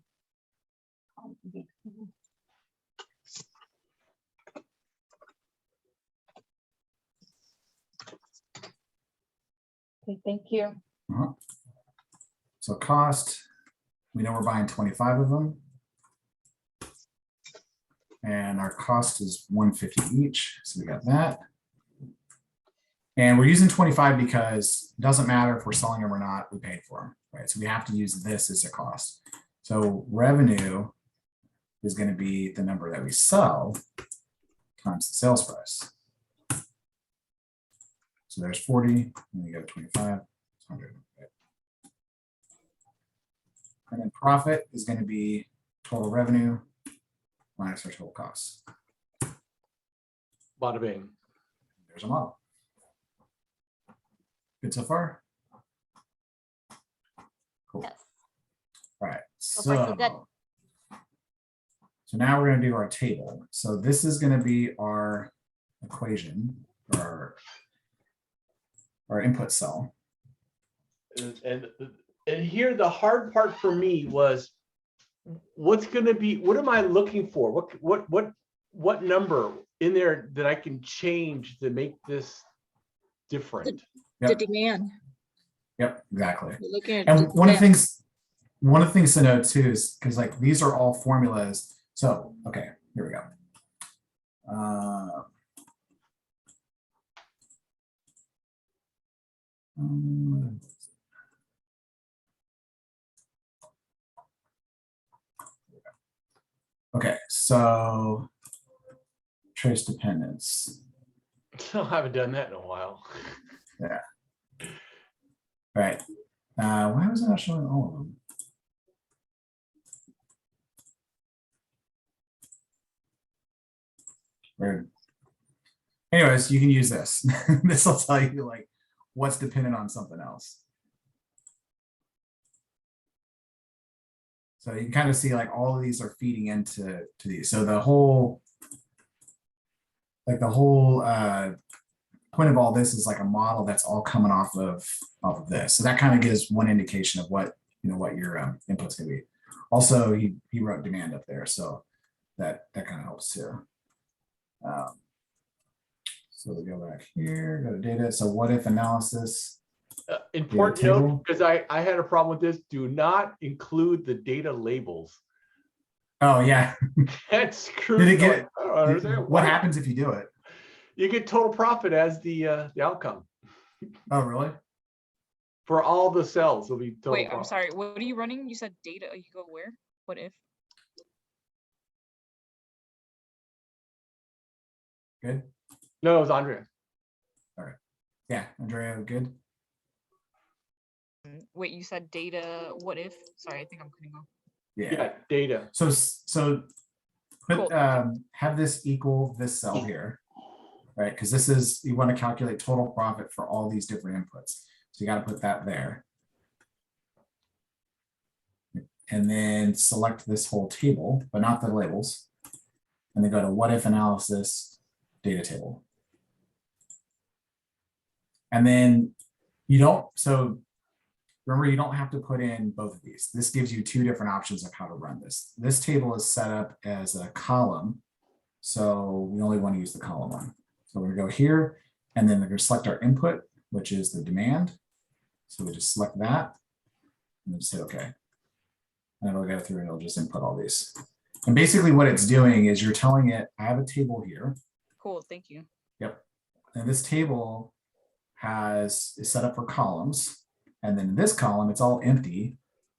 Okay, thank you. So cost, we know we're buying 25 of them. And our cost is 150 each. So we got that. And we're using 25 because it doesn't matter if we're selling them or not, we paid for them, right? So we have to use this as a cost. So revenue is going to be the number that we sell times the sales price. So there's 40, and we go 25, 100. Right? And then profit is going to be total revenue minus our total costs. Bada bing. There's a model. Good so far? Cool. Yes. All right. So far, so good. So now we're going to do our table. So this is going to be our equation, or our input cell. And here the hard part for me was, what's going to be, what am I looking for? What number in there that I can change to make this different? The demand. Yep, exactly. We're looking at And the one of the demand. things to note too is because like these are all formulas. So okay, here we go. Okay, so trace dependence. I haven't done that in a while. Yeah. All right. Why was it not showing all of them? Weird. Anyways, you can use this. This will tell you like what's dependent on something else. So you can kind of see like all of these are feeding into these. So the whole point of all this is like a model that's all coming off of this. So that kind of gives one indication of what what your input's gonna be. Also, he wrote demand up there, so that kind of helps too. So we go back here, go to data. So what if analysis? Important note, because I had a problem with this. Do not include the data labels. Oh yeah. That's screwed. Did it get? I don't understand. What happens if you do it? You get total profit as the outcome. Oh really? For all the cells, it'll be total. Wait, profit. I'm sorry. What are you running? You said data. You go where? What if? Good. No, it was Andrea. All right. Yeah, Andrea, good. Wait, you said data. What if? Sorry, I think I'm cutting off. Yeah, data. So put Cool. have this equal this cell here, right? Because this is, you want to calculate total profit for all these different inputs. So you got to put that there. And then select this whole table, but not the labels. And then go to what if analysis data table. And then you don't, so remember, you don't have to put in both of these. This gives you two different options of how to run this. This table is set up as a column. So we only want to use the column one. So we're gonna go here, and then we're gonna select our input, which is the demand. So we just select that and then say, okay. And it'll go through and it'll just input all these. And basically what it's doing is you're telling it, I have a table here. Cool. Thank you. Yep. And this table is set up for columns. And then this column, it's all empty.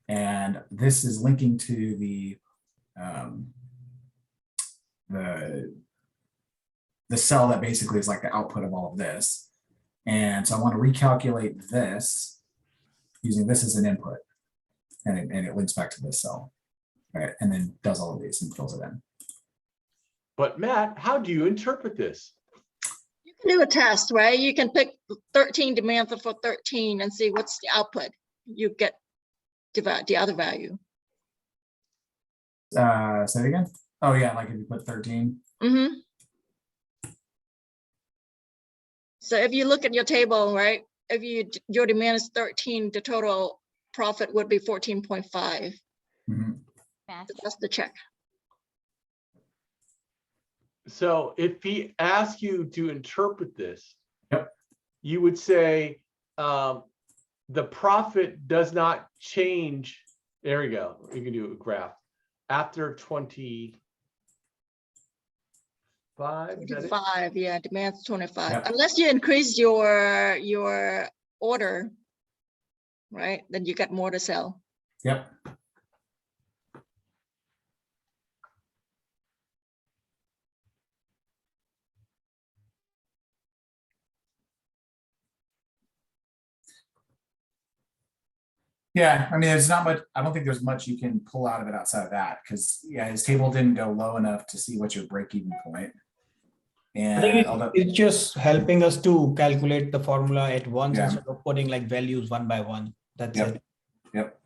And this is linking to the cell that basically is like the output of all of this. And so I want to recalculate this using this as an input. And it links back to this cell. Right. And then does all of these and fills it in. But Matt, how do you interpret this? You can do a test, right? You can pick 13 demands for 13 and see what's the output. You get the other value. Say it again. Oh yeah, like if you put 13. Mm-hmm. So if you look at your table, right? If your demand is 13, the total profit would be 14.5. Mm-hmm. So that's the check. So if he asks you to interpret this, yep, you would say the profit does not change. There we go. You can do a graph after 20. Is that it? 25, yeah, demand's 25. Yep. Unless you increase your order, right? Then you get more to sell. Yep. Yeah, I mean, there's not much, I don't think there's much you can pull out of it outside of that, because yeah, his table didn't go low enough to see what's your break-even point. I think And although, it's just helping us to calculate the formula at once Yeah. instead of putting like values one by one. That's Yep. it. Yep.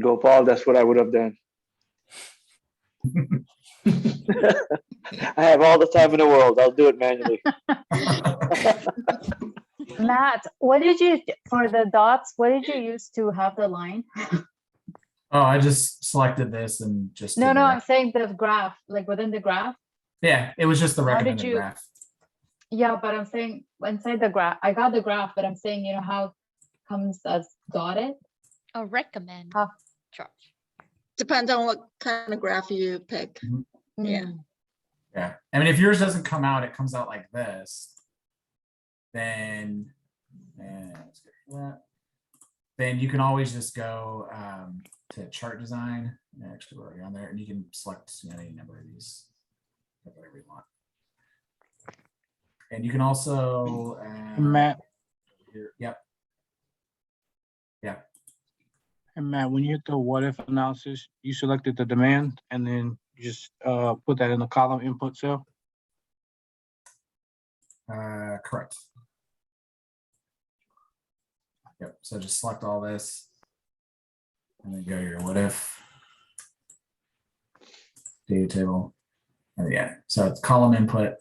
Go, Paul. That's what I would have done. I have all the time in the world. I'll do it manually. Matt, what did you, for the dots, what did you use to have the line? Oh, I just selected this and just. No, did no, the- I'm saying the graph, like within the graph. Yeah, it was just the How did recommended you- graph. Yeah, but I'm saying inside the graph, I got the graph, but I'm saying, you know, how it comes as dotted. Or recommend. Oh. Charge. Depends on what kind of graph you pick. Yeah. Mm. Yeah, I mean, if yours doesn't come out, it comes out like this. Then, let's go for that. Then you can always just go to chart design. Actually, we're already on there, and you can select any number of these, whatever you want. And you can also Matt, here, yep. Yeah. and Matt, when you hit the what if analysis, you selected the demand and then you just put that in the column input cell. Correct. Yep. So just select all this, and then go to your what if data table, and yeah. So it's column input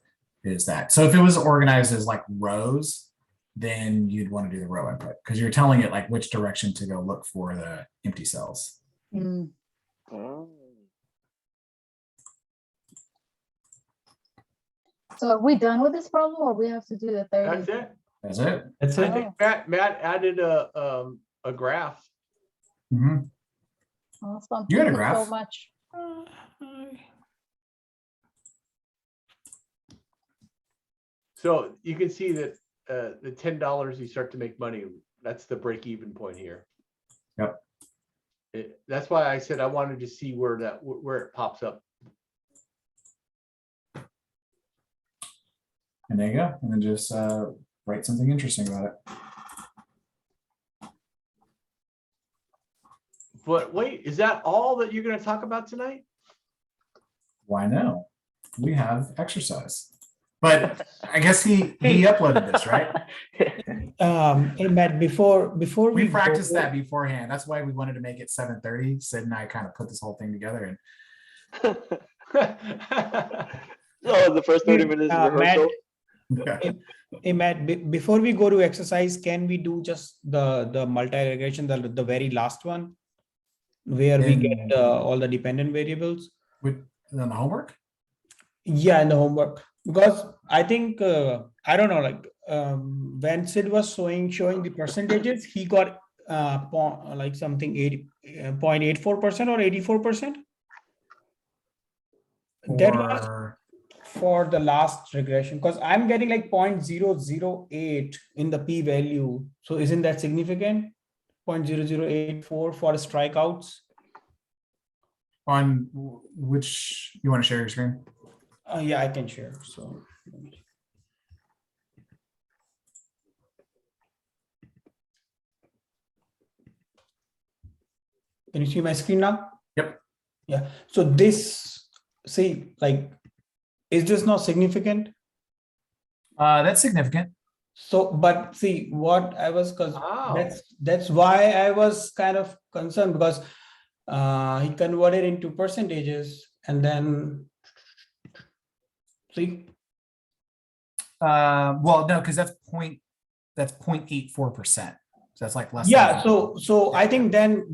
is that. So if it was organized as like rows, then you'd want to do the row input because you're telling it like which direction to go look for the empty cells. Mm. Oh. So are we done with this problem or we have to do the 30? That's it. That's it. That's I it. think Matt added a graph. Mm-hmm. Awesome. You had a Thank graph. so much. So you can see that the $10 you start to make money. That's the break-even point here. Yep. That's why I said I wanted to see where it pops up. And there you go. And then just write something interesting about it. But wait, is that all that you're going to talk about tonight? Why no? We have exercise. But I guess he uploaded this, right? Hey Matt, before We we practiced go- that beforehand. That's why we wanted to make it 7:30. Sid and I kind of put this whole thing together. And So the first 30 minutes of Matt, rehearsal. hey Matt, before we go to exercise, can we do just the multi-regression, the very last one, where we get all the dependent variables? With the homework? Yeah, in the homework, because I think I don't know, like when Sid was showing the percentages, he got like something 0.84% or 84%. That was for the last regression, because I'm getting like 0.008 in the p-value. So isn't that significant? 0.0084 for strikeouts. On which you want to share your screen? Yeah, I can share. So can you see my screen now? Yep. Yeah. So this, see, like, is this not significant? That's significant. So, but see what I was, because Oh. that's why I was kind of concerned, because he converted into percentages and then see. Well, no, because that's 0.84%. So that's like less. Yeah. than So I think then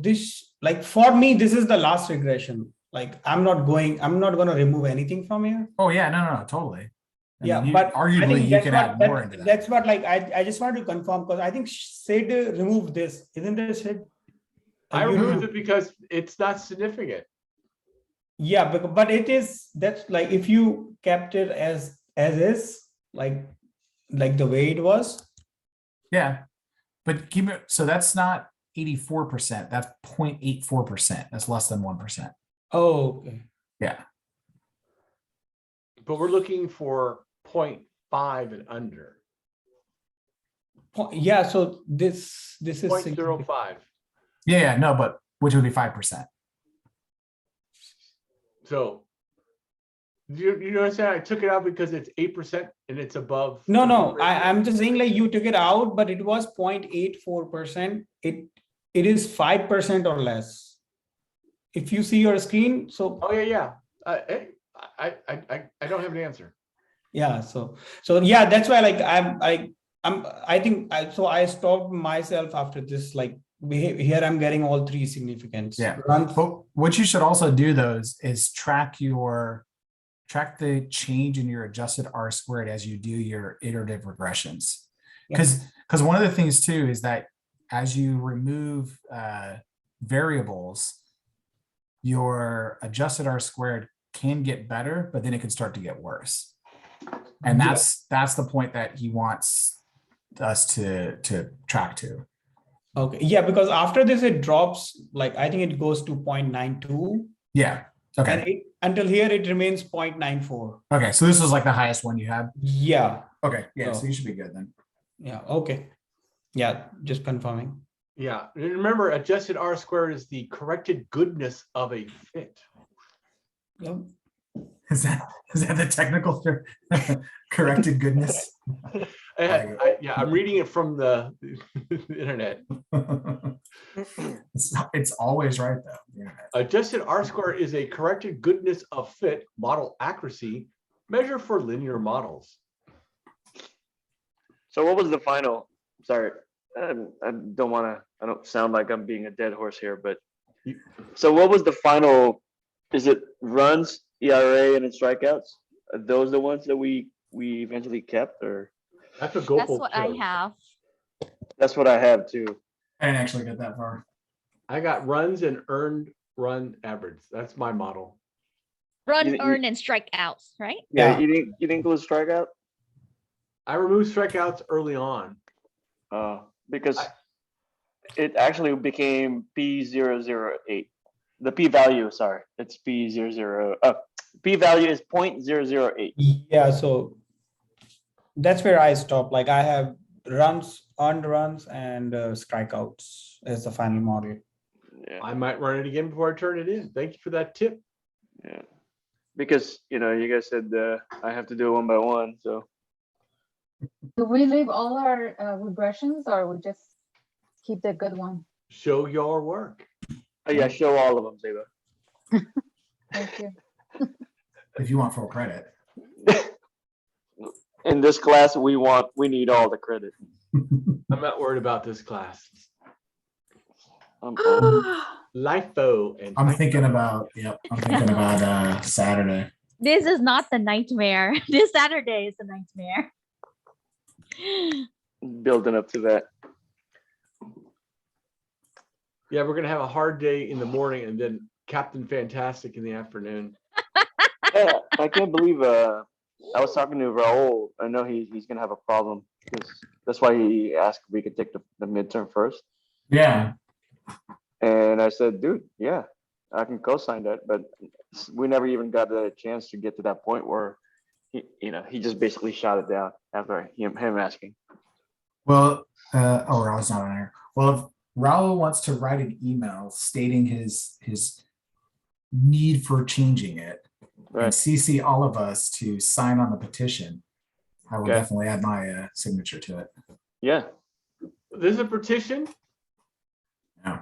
this, like, for me, this is the last regression. Like, I'm not going to remove anything from here. Oh yeah, no, totally. I Yeah, mean, but I arguably think you that's can what- add more into that. That's what, like, I just wanted to confirm, because I think Sid removed this, isn't it, Sid? I You removed removed- it because it's not significant. Yeah, but it is, that's like, if you kept it as is, like the way it was. Yeah, but keep it, so that's not 84%, that's 0.84%. That's less than 1%. Oh, okay. Yeah. But we're looking for 0.5 and under. Yeah, so this is 0.05. Yeah, no, but which would be 5%. So you understand? I took it out because it's 8% and it's above. No, I'm just saying, like, you took it out, but it was 0.84%. It is 5% or less. If you see your screen, so Oh yeah. I don't have an answer. yeah, so yeah, that's why, like, so I stopped myself after this, like, here I'm getting all three significance. Yeah. But what you should also do is track the change in your adjusted R squared as you do your iterative regressions. Because one of the things too is that as you remove variables, your adjusted R squared can get better, but then it can start to get worse. And that's the point that he wants us to track to. Okay, yeah, because after this it drops, like, I think it goes to 0.92. Yeah. Okay. And until here it remains 0.94. Okay, so this was like the highest one you had. Yeah. Okay. Yeah. So you should be good then. Yeah. Okay. Yeah. Just confirming. Yeah. And remember, adjusted R squared is the corrected goodness of a fit. Yep. Is that the technical corrected goodness? I'm reading it from the internet. It's always right though. Yeah. Adjusted R squared is a corrected goodness of fit model accuracy measure for linear models. So what was the final? Sorry, I don't sound like I'm being a dead horse here, but so what was the final? Is it runs, ERA, and then strikeouts? Are those the ones that we eventually kept, or? That's what I have. That's what I have too. I didn't actually get that far. I got runs and earned run average. That's my model. Run, earn, and strikeouts, right? Yeah. You didn't include strikeout? I removed strikeouts early on. Because it actually became P008. The P value, sorry, it's P00. P value is 0.008. Yeah, so that's where I stop. Like, I have runs, earned runs, and strikeouts as the final model. Yeah. I might run it again before I turn it in. Thank you for that tip. Yeah, because you guys said I have to do it one by one. So do we leave all our regressions, or we just keep the good one? Show your work. Oh yeah, show all of them, Zeba. Thank you. If you want full credit. In this class, we need all the credit. I'm not worried about this class. LIFO and I'm thinking about Saturday. This is not the nightmare. This Saturday is the nightmare. Building up to that. Yeah, we're gonna have a hard day in the morning and then Captain Fantastic in the afternoon. Yeah, I can't believe I was talking to Raul. I know he's gonna have a problem because that's why he asked if we could take the midterm first. Yeah. And I said, dude, yeah, I can co-sign that, but we never even got a chance to get to that point where he just basically shot it down after him asking. Well, Raul's not on here. Well, if Raul wants to write an email stating his need for changing it, right, and CC all of us to sign on the petition, I will definitely add my signature to it. Yeah. There's a petition? Yeah.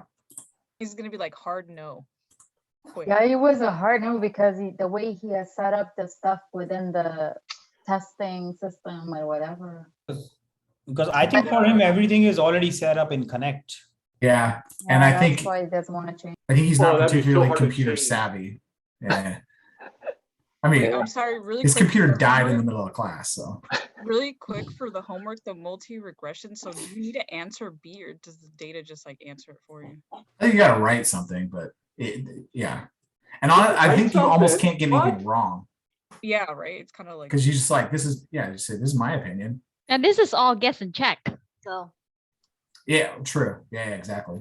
He's gonna be like hard no. Quick. Yeah, it was a hard no because the way he has set up the stuff within the testing system or whatever. Because I think for him, everything is already set up in Connect. Yeah. And I think that's why he doesn't want to change. I think he's not that'd be so particularly hard to computer change. savy. Yeah. I mean, I'm sorry, really his quick computer for died in the homework. middle of class, so. Really quick for the homework, the multi-regression. So do you need to answer B, or does the data just like answer it for you? I think you got to write something, but yeah. And I think you almost something. can't get anything wrong Yeah, right. It's kind of like because you just like, this is, yeah, you say, this is my opinion. And this is all guess and check. So Yeah, true. Yeah, exactly.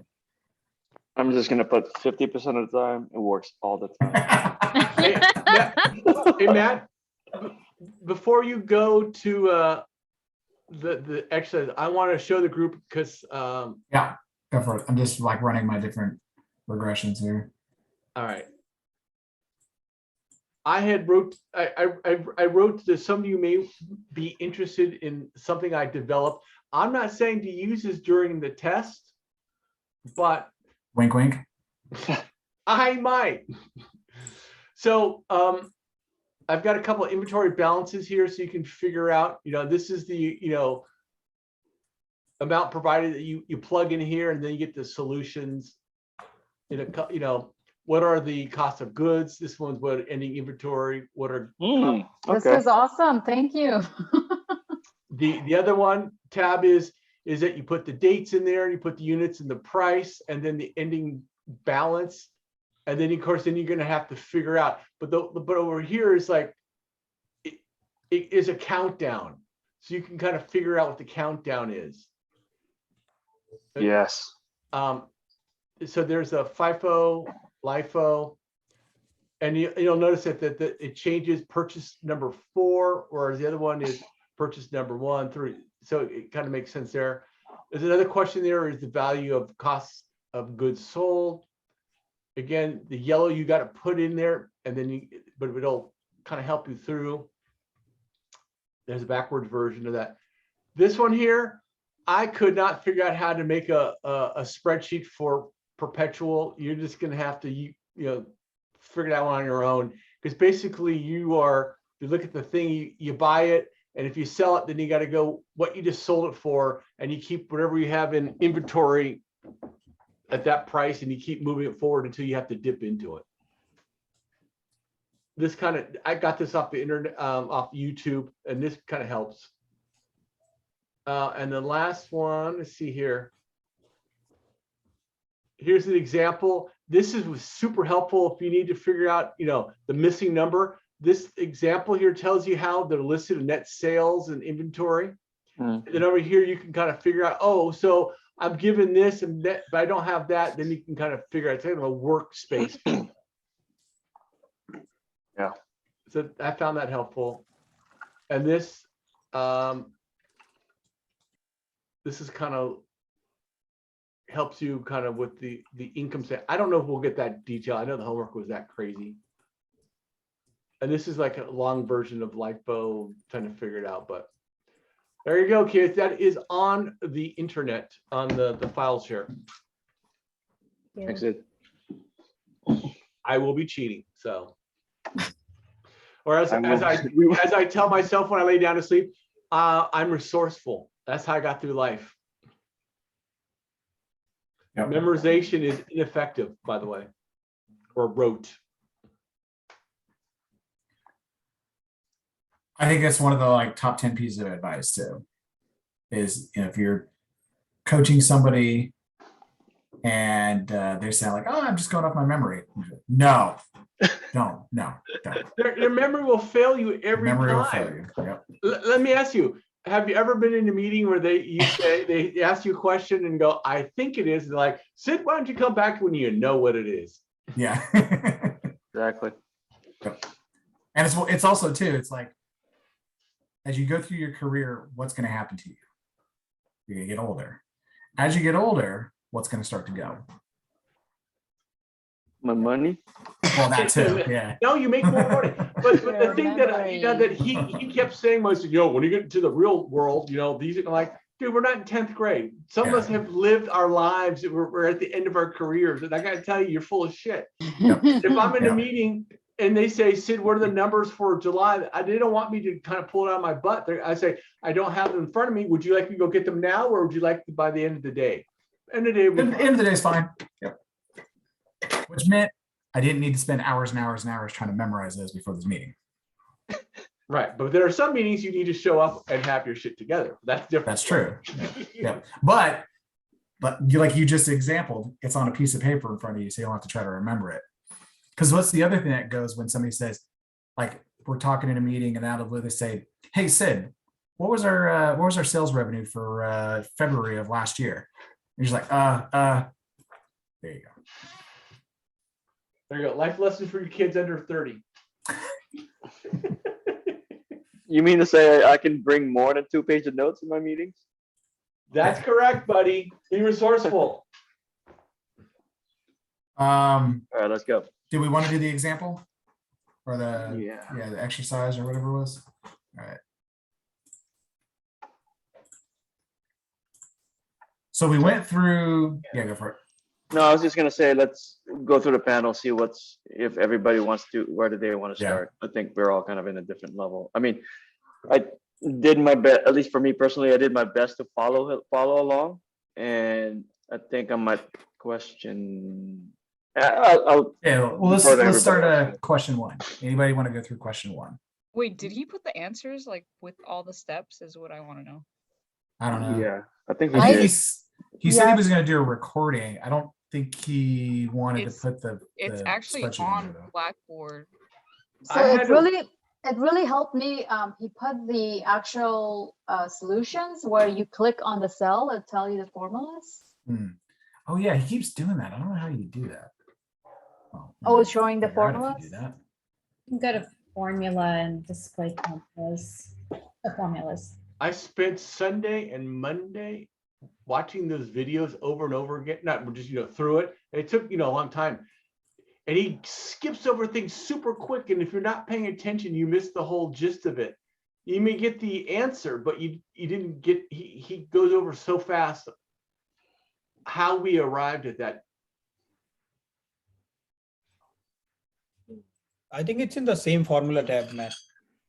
I'm just gonna put 50% of the time. It works all the time. Hey, Matt, before you go to the exercise, I want to show the group because Yeah, go for it. I'm just like running my different regressions here. all right. I wrote that some of you may be interested in something I developed. I'm not saying to use this during the test, but wink, wink. I might. So I've got a couple of inventory balances here so you can figure out, this is the, amount provided that you plug in here, and then you get the solutions in a, what are the cost of goods? This one's what ending inventory, what are This is awesome. Thank you. the other one tab is that you put the dates in there, you put the units and the price, and then the ending balance. And then of course, then you're going to have to figure out, but over here is like, it is a countdown. So you can kind of figure out what the countdown is. Yes. So there's a FIFO, LIFO, and you'll notice that it changes purchase number 4, whereas the other one is purchase number 1, 3. So it kind of makes sense there. There's another question there is the value of cost of goods sold. Again, the yellow you got to put in there, and then but it'll kind of help you through. There's a backwards version of that. This one here, I could not figure out how to make a spreadsheet for perpetual. You're just going to have to figure it out on your own, because basically you look at the thing, you buy it, and if you sell it, then you got to go what you just sold it for, and you keep whatever you have in inventory at that price, and you keep moving it forward until you have to dip into it. This I got this off the internet, off YouTube, and this kind of helps. And the last one, let's see here. Here's an example. This was super helpful if you need to figure out, the missing number. This example here tells you how they're listed in net sales and inventory. And then over here, you can kind of figure out, oh, so I'm given this and that, but I don't have that. Then you can kind of figure out, it's kind of a workspace. Yeah. So I found that helpful. And this is kind of helps you kind of with the income statement. I don't know if we'll get that detail. I know the homework was that crazy. And this is like a long version of LIFO, trying to figure it out, but there you go, kids. That is on the internet, on the file share. Thanks, Ed. I will be cheating, so. Or as I tell myself when I lay down to sleep, I'm resourceful. That's how I got through life. Yep. Memorization is ineffective, by the way, or rote. I think that's one of the top 10 pieces of advice too, is if you're coaching somebody and they're saying like, oh, I'm just going off my memory. No, don't. Your memory will fail you every time. Will fail you. Yep. Let me ask you, have you ever been in a meeting where they ask you a question and go, I think it is, and they're like, Sid, why don't you come back when you know what it is? Yeah. Exactly. And it's also too, it's like, as you go through your career, what's going to happen to you? You're going to get older. As you get older, what's going to start to go? My money. Well, that too. Yeah. No, you make more money. But the thing that he kept saying was, when you get into the real world, these are like, dude, we're not in 10th grade. Some of us have lived our lives. We're at the end of our careers, and I got to tell you, you're full of shit. Yep. If I'm in a meeting and they say, Sid, what are the numbers for July? They don't want me to kind of pull it out of my butt. I say, I don't have them in front of me. Would you like me to go get them now, or would you like to by the end of the day? End of the day. End of the day is fine. Yep. Which meant I didn't need to spend hours and hours and hours trying to memorize those before this meeting. Right, but there are some meetings you need to show up and have your shit together. That's different. That's true. Yeah. But you just exampled, it's on a piece of paper in front of you, so you don't have to try to remember it. Because what's the other thing that goes when somebody says, like, we're talking in a meeting and out of blue they say, "Hey Sid, what was our sales revenue for February of last year?" And you're just like, there you go. There you go. Life lessons for your kids under 30. You mean to say I can bring more than 2 pages of notes in my meetings? That's correct, buddy. Be resourceful. All right, let's go. Do we want to do the example or the Yeah. the exercise or whatever it was? All right. So we went through. Yeah, go for it. No, I was just gonna say, let's go through the panel, see if everybody wants to, where do they want to start? I think we're all kind of in a different level. I mean, I did my best, at least for me personally, I did my best to follow along. And I think I'm at question. Well, let's start question 1. Anybody want to go through question 1? Wait, did he put the answers like with all the steps is what I want to know. I don't know. Yeah, I think he said he was going to do a recording. I don't think he wanted to put it's the actually spreadsheet on in there, though. Blackboard. So it really helped me. He put the actual solutions where you click on the cell and tell you the formulas. Oh yeah, he keeps doing that. I don't know how you do that. Oh, it's showing the figure out if you formulas. do that. You can go to formula and display compass, the formulas. I spent Sunday and Monday watching those videos over and over again, not just, through it. It took, a long time. And he skips over things super quick. And if you're not paying attention, you miss the whole gist of it. You may get the answer, but you didn't get, he goes over so fast how we arrived at that. I think it's in the same formula tab, Matt.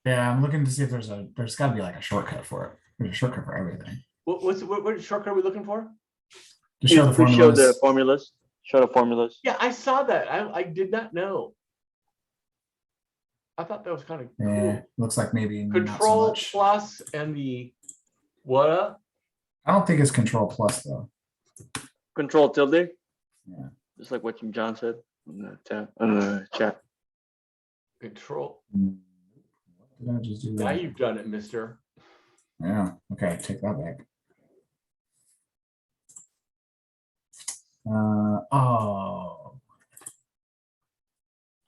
Yeah, I'm looking to see if there's got to be like a shortcut for it. There's a shortcut for everything. What shortcut are we looking for? To show the formulas. Show the formulas. Yeah, I saw that. I did not know. I thought that was kind of cool. Yeah, looks like maybe not so Control much. plus and the what? I don't think it's Control plus though. Control tilde. Yeah. Just like what John said in the chat. Control. Did I just do Now that? you've done it, mister. Yeah. Okay, take that back.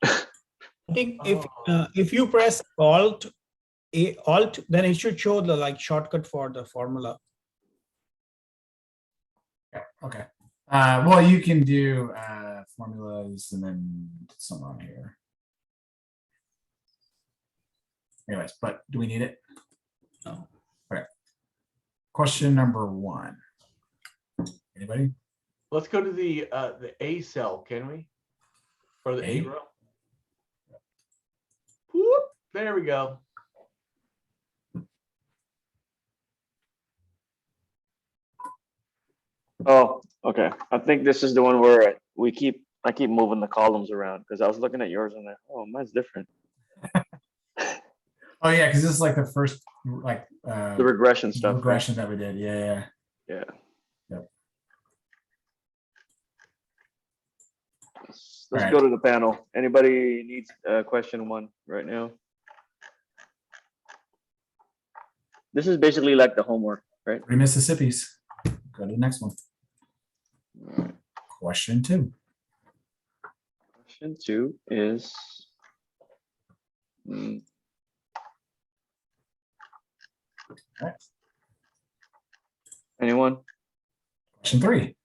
I think if you press Alt, then it should show the shortcut for the formula. Yeah. Okay. Well, you can do formulas and then somewhere on here. Anyways, but do we need it? No. Okay. Question number 1. Anybody? Let's go to the A cell, can we? Or the A row? Whoop, there we go. Oh, okay. I think this is the one where I keep moving the columns around because I was looking at yours and mine's different. Oh yeah, because this is like the first the regression stuff. Regression that we did. Yeah. Yep. Let's go to the panel. Anybody needs question 1 right now? This is basically like the homework, right? 3 Mississippi's. Go to the next one. Right. Question 2. Question 2 is anyone? Question 3.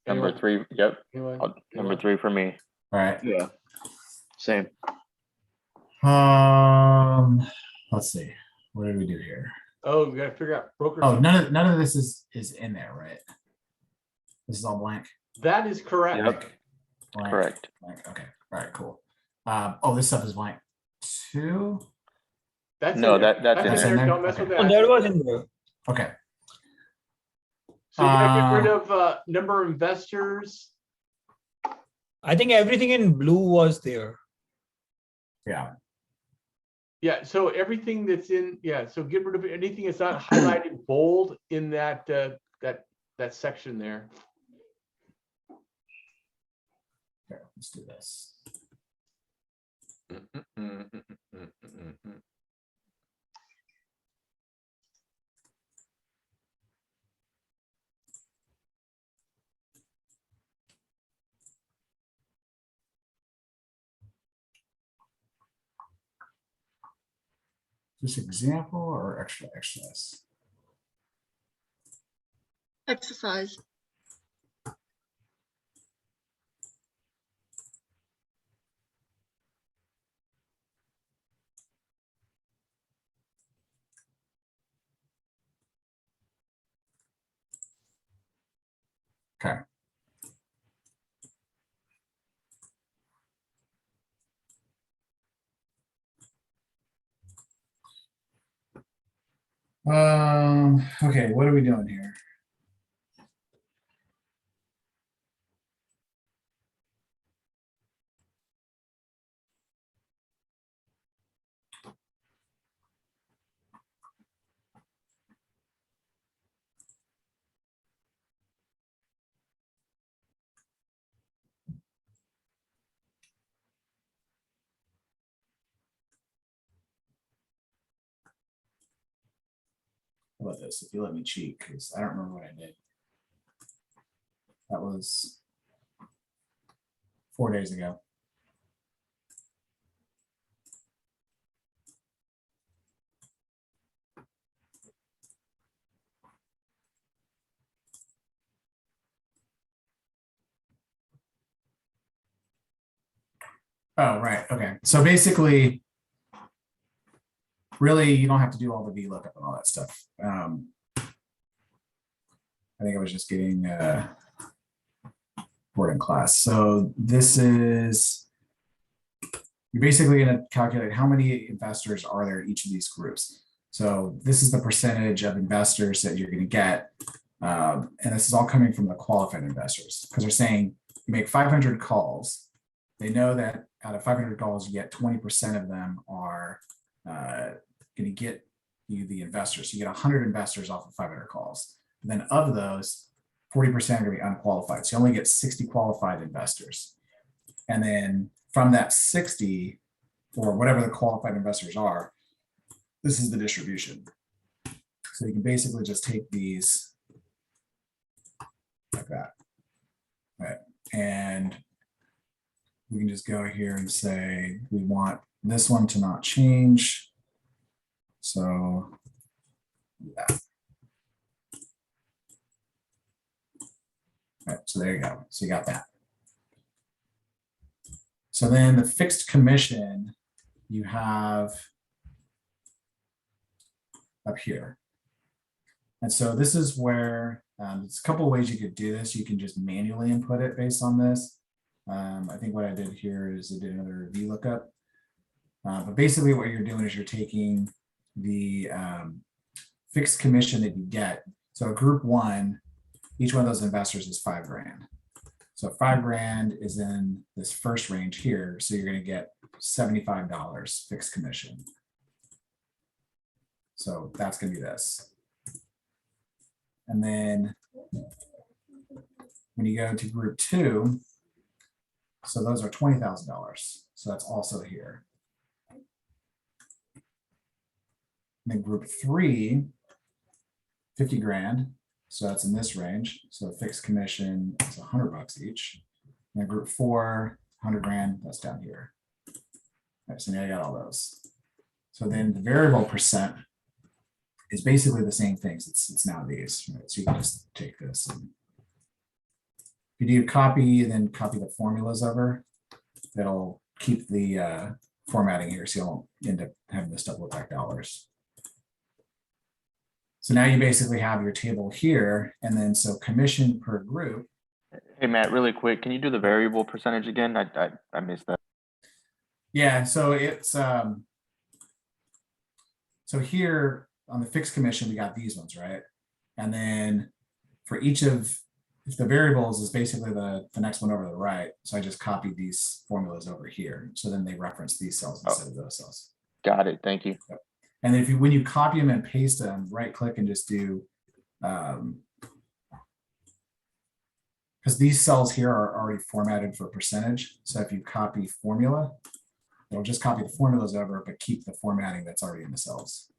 Number 3. Yep. Number 3 for me. All right. Yeah. Same. Let's see. What did we do here? Oh, we got to figure out broker. Oh, none of this is in there, right? This is all blank. That is correct. Yep. Blank, Correct. blank. Okay. All right. Cool. This stuff is blank too. That's no, in there. that's in there. Don't mess with that. Oh, that was in there. Okay. So you gotta get rid of number of investors. I think everything in blue was there. Yeah. Yeah. So everything that's in, so get rid of anything that's not highlighted bold in that that section there. Here, let's do this. This example or extra exercise? Exercise. Okay. Okay, what are we doing here? How about this? If you let me cheat, because I don't remember what I did. That was 4 days ago. Oh, right. Okay. So basically, really, you don't have to do all the VLOOKUP and all that stuff. I think I was just getting bored in class. So this is, you're basically going to calculate how many investors are there in each of these groups. So this is the percentage of investors that you're going to get. And this is all coming from the qualified investors, because they're saying you make 500 calls. They know that out of 500 calls, you get 20% of them are going to get you the investors. So you get 100 investors off of 500 calls. And then of those, 40% are going to be unqualified. So you only get 60 qualified investors. And then from that 60, or whatever the qualified investors are, this is the distribution. So you can basically just take these like that. Right. And we can just go here and say we want this one to not change. So yeah. Right, so there you go. So you got that. So then the fixed commission you have up here. And so this is where there's a couple of ways you could do this. You can just manually input it based on this. I think what I did here is I did another VLOOKUP. But basically what you're doing is you're taking the fixed commission that you get. So group one, each one of those investors is $5 grand. So $5 grand is in this first range here. So you're going to get $75 fixed commission. So that's going to be this. And then when you go to group two, so those are $20,000. So that's also here. And then group three, 50 grand. So that's in this range. So fixed commission is $100 each. And then group four, 100 grand, that's down here. All right, so now you got all those. So then the variable percent is basically the same things. It's now these. Right? So you can just take this. And if you do copy, then copy the formulas over, it'll keep the formatting here, so you won't end up having this stuff look like dollars. So now you basically have your table here, and then so commission per group. Hey, Matt, really quick, can you do the variable percentage again? I missed that. Yeah, so it's, so here on the fixed commission, we got these ones, right? And then for each of, if the variables is basically the next one over to the right. So I just copied these formulas over here. So then they reference these cells instead of those cells. Got it, thank you. Yep. And if you, when you copy them and paste them, right click and just do, because these cells here are already formatted for percentage. So if you copy formula, It'll just copy the formulas over, but keep the formatting that's already in the cells.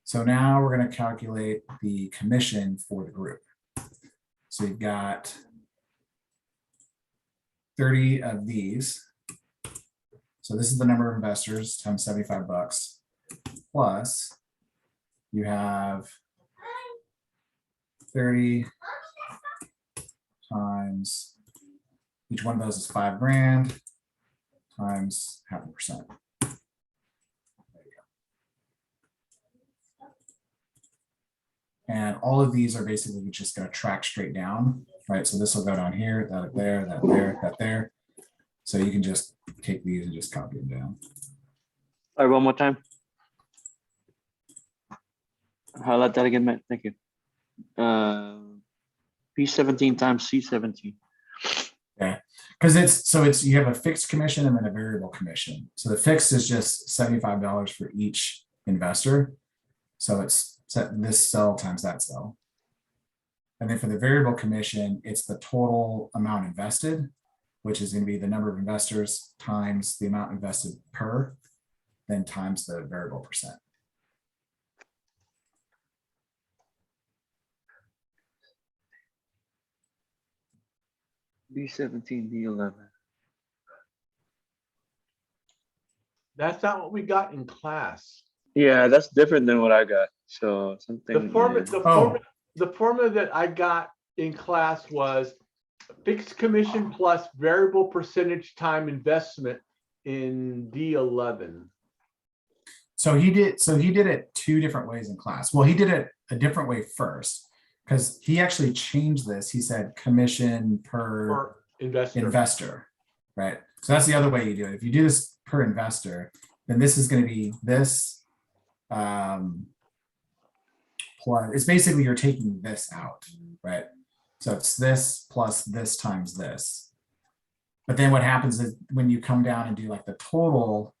So now we're going to calculate the commission for the group. So you've got 30 of these. So this is the number of investors times $75 plus you have 30 times, each one of those is $5,000 times 0.5%. And all of these are basically just going to track straight down, right? So this will go down here, that there, that there, that there. So you can just take these and just copy them down. All right, one more time. Highlight that again, Matt. Thank you. P17 times C17. Yeah, because you have a fixed commission and then a variable commission. So the fixed is just $75 for each investor. So it's set this cell times that cell. And then for the variable commission, it's the total amount invested, which is going to be the number of investors times the amount invested per, then times the variable percent. B17, B11. That's not what we got in class. Yeah, that's different than what I got. So something. The formula that I got in class was fixed commission plus variable percentage time investment in D11. So he did it two different ways in class. Well, he did it a different way first because he actually changed this. He said commission per investor, right? So that's the other way you do it. If you do this per investor, then this is going to be this. Plus, it's basically you're taking this out, right? So it's this plus this times this. But then what happens is when you come down and do like the total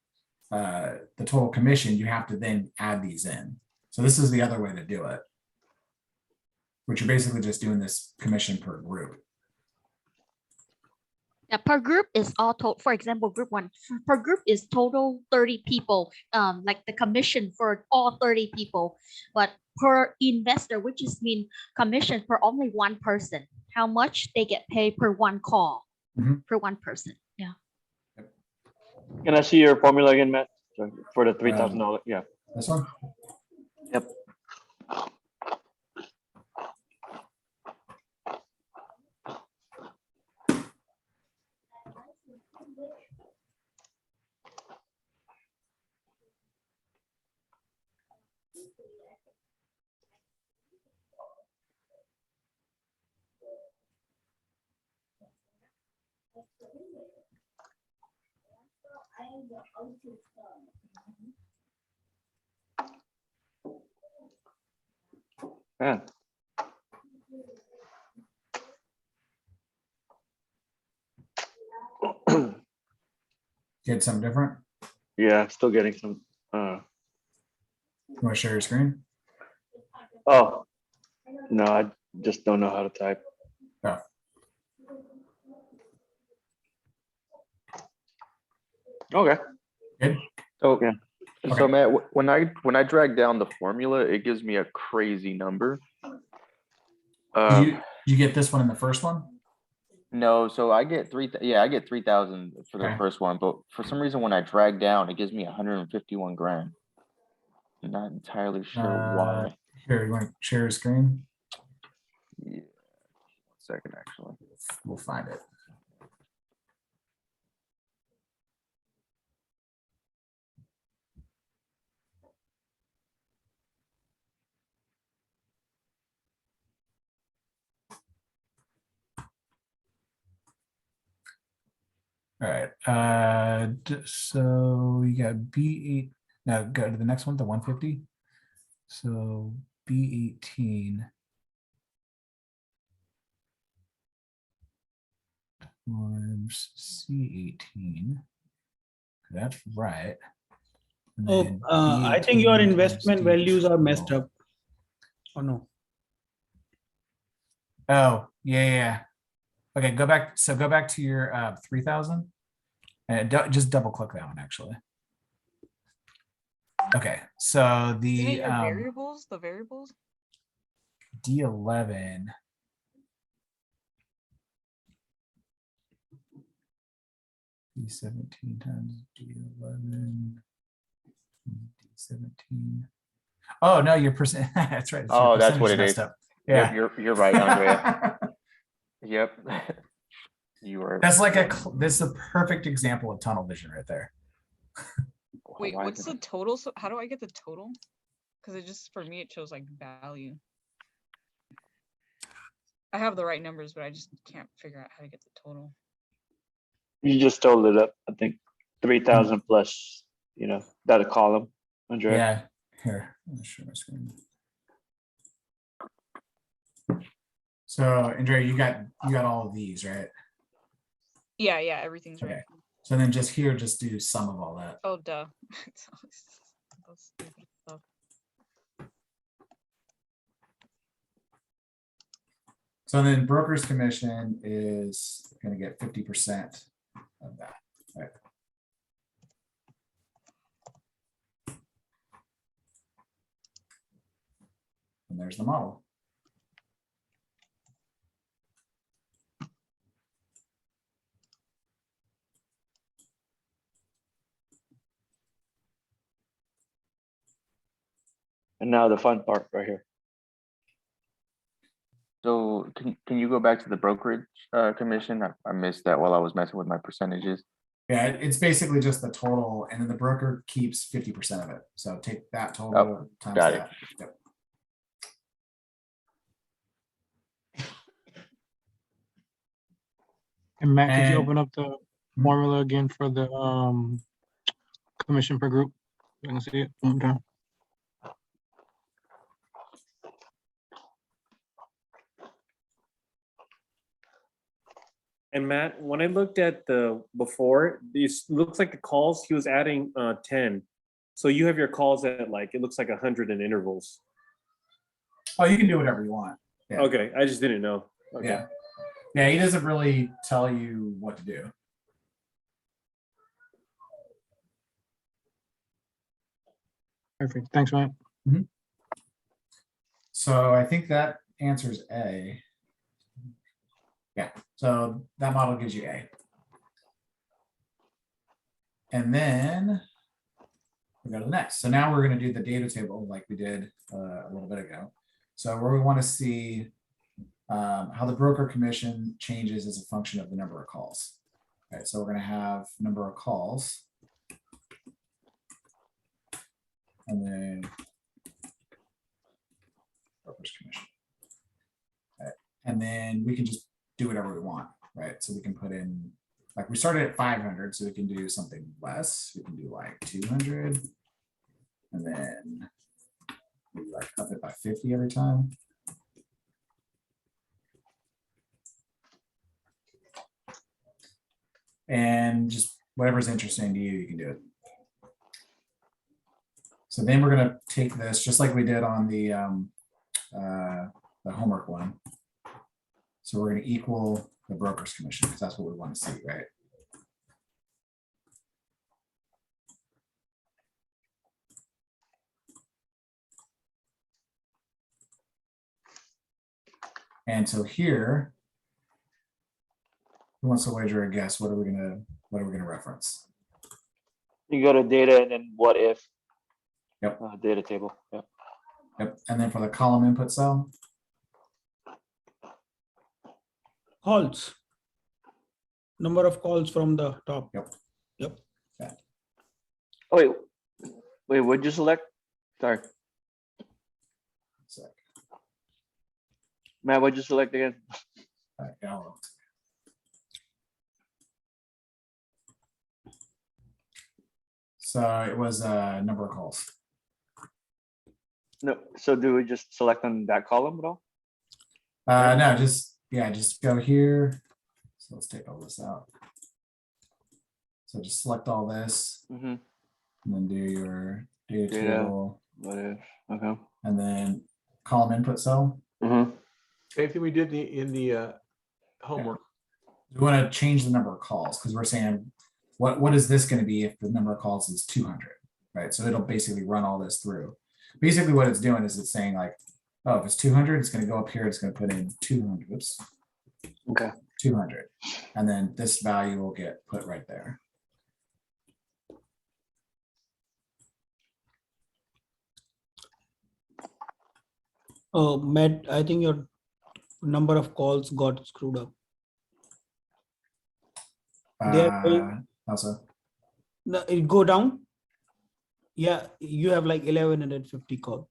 commission, you have to then add these in. So this is the other way to do it, which you're basically just doing this commission per group. Yeah, per group is all total. For example, group one, per group is total 30 people, like the commission for all 30 people. But per investor, which is mean commission for only one person, how much they get paid per one call, per one person. Yeah. Can I see your formula again, Matt? Sorry, for the $3,000? Yeah. This one? Yep. Yeah. Get something different? Yeah, still getting some. You want to share your screen? Oh, no, I just don't know how to type. Oh. Okay. Good. So, yeah. So Matt, when I drag down the formula, it gives me a crazy number. Did you get this one in the first one? No, so I get I get 3,000 for the Okay. first one, but for some reason when I drag down, it gives me 151 grand. I'm not entirely sure why. Here, you want to share your screen? Yeah. 1 second, actually. We'll find it. All right. So you got B8. Now go to the next one, the 150. So B18 times C18. That's right. Oh, I think your investment values are messed up. Oh no. Oh, yeah. Okay, go back. So go back to your 3000 and just double click that one actually. Okay, so Isn't it the your variables, the variables? D11. D17 times D11. D17. Oh no, your percent. That's right. Oh, your that's what percentage it messed is. up. Yeah, Yep, you're right, Andrea. Yep. You were. that's like this is a perfect example of tunnel vision right there. Wait, Why what's isn't the total? So how do I get the total? Because it just, for me, it shows like value. I have the right numbers, but I just can't figure out how to get the total. You just totaled it up. I think 3,000 plus, that column, Andrea. Yeah, here. Let me share my screen. So, Andrea, you got all of these, right? Yeah, everything's right. Okay. So then just here, just do sum of all that. Oh, duh. It's always stupid stuff. So then broker's commission is going to get 50% of that, right? And there's the model. And now the fun part right here. So can you go back to the brokerage commission? I missed that while I was messing with my percentages. Yeah, it's basically just the total, and then the broker keeps 50% of it. So take that total times got it. that. Yep. And Matt, could you And- open up the formula again for the commission per group? I can see it one more time. And Matt, when I looked at the before, this looks like the calls he was adding 10. So you have your calls at like it looks like 100 in intervals. Oh, you can do whatever you want. Yeah. Okay, I just didn't know. Okay. Yeah. Yeah, he doesn't really tell you what to do. Perfect. Thanks, Matt. So I think that answers A. Yeah, so that model gives you A. And then we go to the next. So now we're going to do the data table like we did a little bit ago. So where we want to see how the broker commission changes as a function of the number of calls. All right, so we're going to have number of calls. And then broker's commission. Right. And then we can just do whatever we want, right? So we can put in, like we started at 500, so we can do something less. We can do like 200. And then maybe like up it by 50 every time. And just whatever's interesting to you, you can do it. So then we're going to take this just like we did on the homework one. So we're going to equal the broker's commission because that's what we want to see, right? And so here, who wants to wager a guess? What are we gonna reference? You go to data and then what if? Yep. Data table. Yep. Yep. And then for the column input cell. Calls. Number of calls from the top. Yep. Yep. Yeah. Oh, wait, what'd you select? Sorry. Sec. Matt, what'd you select again? So it was a number of calls. No, so do we just select on that column at all? No, just go here. So let's take all this out. So just select all this, and then do your data table. What if? Okay. And then column input cell. Same thing we did in the homework. We want to change the number of calls because we're saying, what is this going to be if the number of calls is 200, right? So it'll basically run all this through. Basically what it's doing is it's saying like, oh, if it's 200, it's going to go up here. It's going to put in 200. Oops. Okay. 200. And then this value will get put right there. Matt, I think your number of calls got screwed up. Also, No, it go down. Yeah, you have like 1150 calls.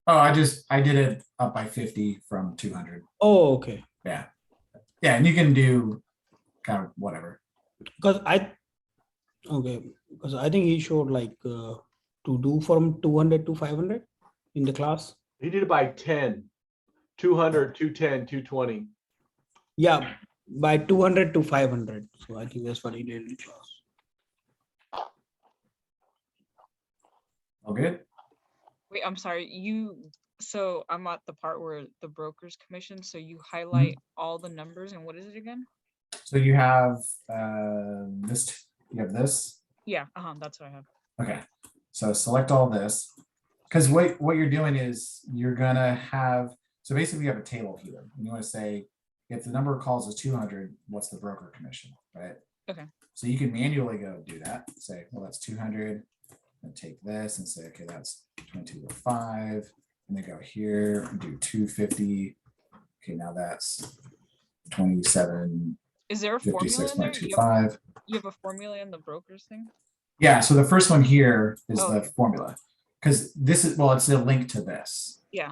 oh, I did it up by 50 from 200. Oh, okay. Yeah. Yeah, and you can do kind of whatever. Because I think he showed like to do from 200 to 500 in the class. He did it by 10, 200, 210, 220. Yeah, by 200 to 500. So I think that's what he did in class. All good? Wait, I'm sorry. So I'm at the part where the broker's commission. So you highlight all the numbers and what is it again? So you have this, you have this. Yeah, that's what I have. Okay, so select all this. Because what you're doing is you're gonna have, so basically you have a table here. And you want to say, if the number of calls is 200, what's the broker commission, right? Okay. So you can manually go do that. Say, well, that's 200. And take this and say, okay, that's 2205. And then go here and do 250. Okay, now that's 27. Is there a formula in there? 56.25. You have a formula in the broker's thing? Yeah, so the first one here is the Okay. formula. Because this is, well, it's a link to this. Yeah.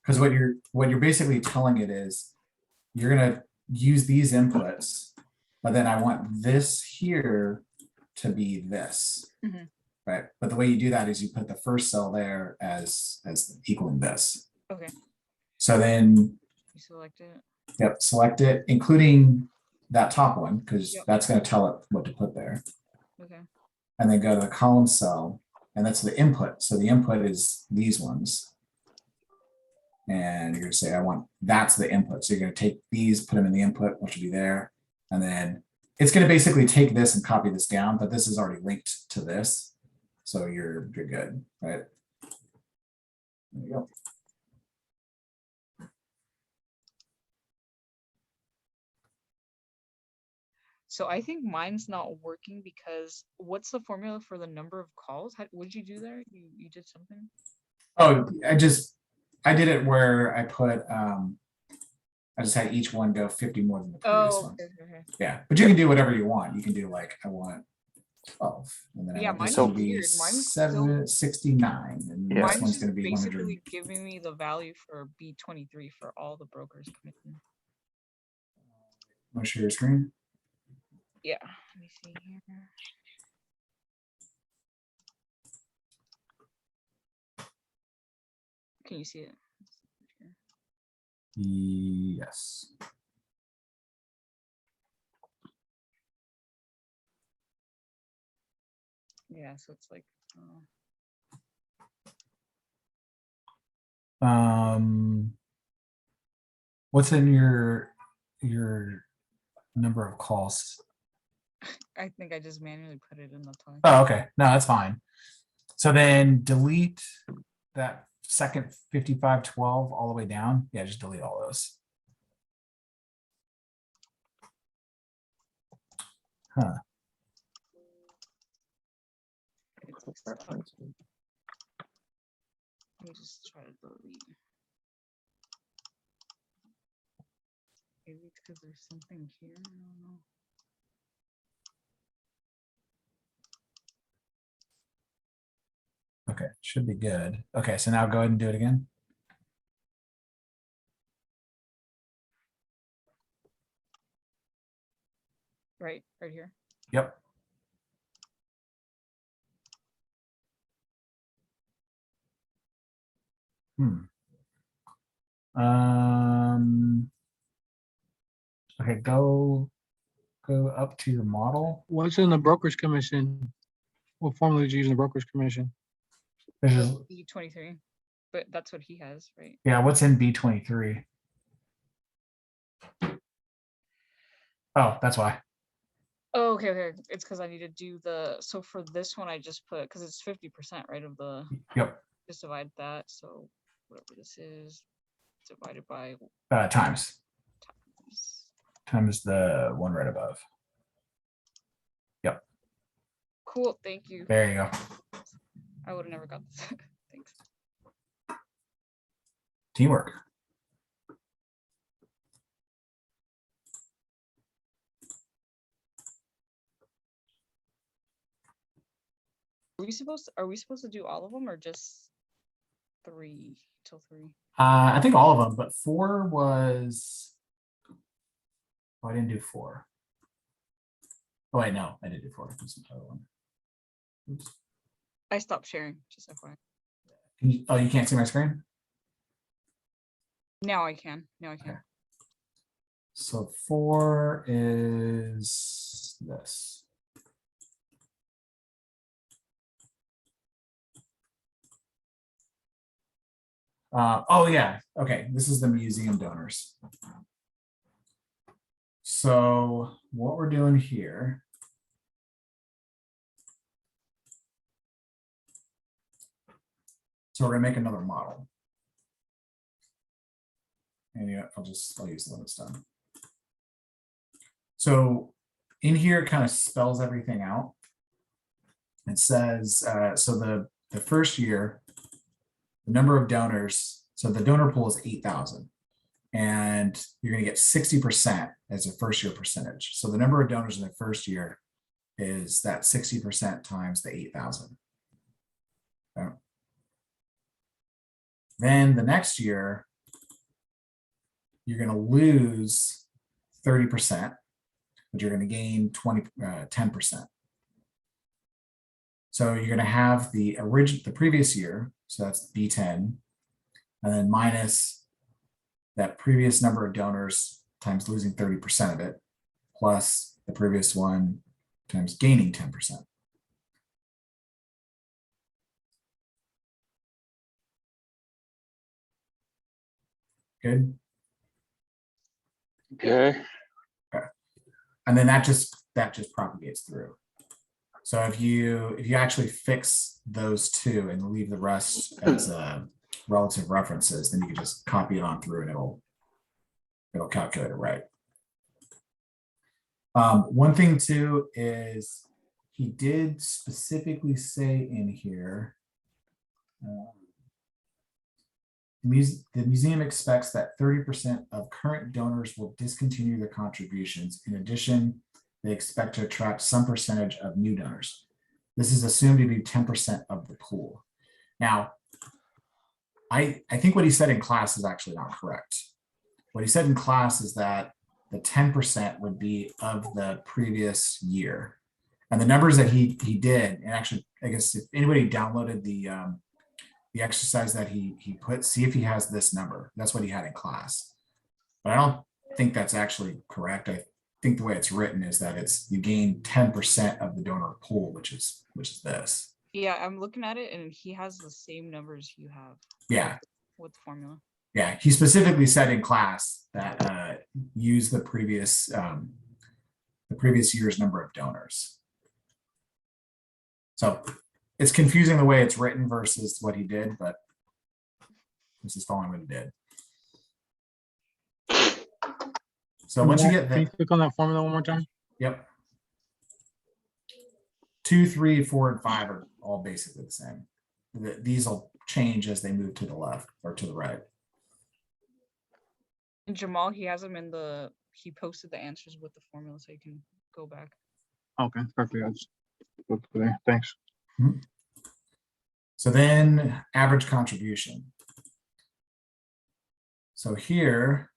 Because what you're basically telling it is you're gonna use these inputs, but then I want this here to be this. Mhm. Right. But the way you do that is you put the first cell there as equaling this. Okay. So then, You select it. yep, select it, including that top one, because Yep. that's going to tell it what to put there. Okay. And then go to the column cell, and that's the input. So the input is these ones. And you're going to say, I want, that's the input. So you're going to take these, put them in the input, which will be there. And then it's going to basically take this and copy this down, but this is already linked to this. So you're good, right? There you go. So I think mine's not working because what's the formula for the number of calls? What did you do there? You did something? Oh, I did it where I put I just had each one go 50 more than the previous one. Okay. Yeah, but you can do whatever you want. You can do like I want 12, and then I want this one to be 769, and this one's going to be 100. Basically giving me the value for B23 for all the brokers commission. Want to share your screen? Yeah. Let me see here. Can you see it? Yes. Yeah, so it's like What's in your number of calls? I think I just manually put it in the time. Oh, okay. No, that's fine. So then delete that second 5512 all the way down. Yeah, just delete all those. Huh. Let me just try to delete. Maybe it's because there's something here. I don't know. Okay, should be good. Okay, so now go ahead and do it again. Right here. Yep. Okay, go up to your model. What's in the broker's commission? What formula did you use in the broker's commission? B23, but that's what he has, right? Yeah, what's in B23? Oh, that's why. Oh, okay. It's because I need to do so for this one, I just put, because it's 50%, right, of the, Yep. just divide that. So whatever this is, divided by Times the one right above. Yep. Cool. Thank you. There you go. I would have never got this. Thanks. Teamwork. Are we supposed to do all of them or just 3 till 3? I think all of them, but 4 was. Oh, I didn't do 4. Oh wait, no, I did do 4. This is another one. Oops. I stopped sharing, just FYI. Oh, you can't see my screen? Now I can. Okay. So 4 is this. Oh yeah, okay, this is the museum donors. So what we're doing here, so we're gonna make another model. And yeah, I'll use the one that's done. So in here, it kind of spells everything out. It says, so the first year, the number of donors, so the donor pool is 8,000. And you're going to get 60% as a first year percentage. So the number of donors in the first year is that 60% times the 8,000. Okay. Then the next year, you're going to lose 30%, but you're going to gain 10%. So you're going to have the previous year, so that's B10, and then minus that previous number of donors times losing 30% of it, plus the previous one times gaining 10%. Good. Okay. Okay. And then that just propagates through. So if you actually fix those two and leave the rest as relative references, then you can just copy it on through and it'll calculate it right. One thing too is he did specifically say in here, the museum expects that 30% of current donors will discontinue their contributions. In addition, they expect to attract some percentage of new donors. This is assumed to be 10% of the pool. Now, I think what he said in class is actually not correct. What he said in class is that the 10% would be of the previous year. And the numbers that he did, and actually, I guess if anybody downloaded the exercise that he put, see if he has this number. That's what he had in class. But I don't think that's actually correct. I think the way it's written is that you gain 10% of the donor pool, which is this. Yeah, I'm looking at it and he has the same numbers you have. Yeah. With the formula. Yeah, he specifically said in class that use the previous year's number of donors. So it's confusing the way it's written versus what he did, but this is following what he did. So once you get Can you click on that formula one more time? Yep. 2, 3, 4, and 5 are all basically the same. These will change as they move to the left or to the right. And Jamal, he has them he posted the answers with the formula so you can go back. Okay, perfect. I'll just go there. Thanks. Mm-hmm. So then average contribution. So here,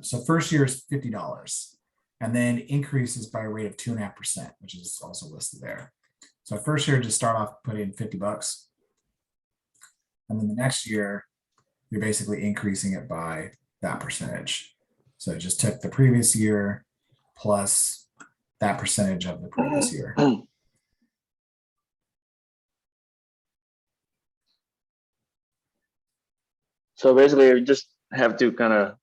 so first year is $50 and then increases by a rate of 2.5%, which is also listed there. So first year, just start off, put in $50. And then the next year, you're basically increasing it by that percentage. So just took the previous year plus that percentage of the previous year. So basically, you just have to kind of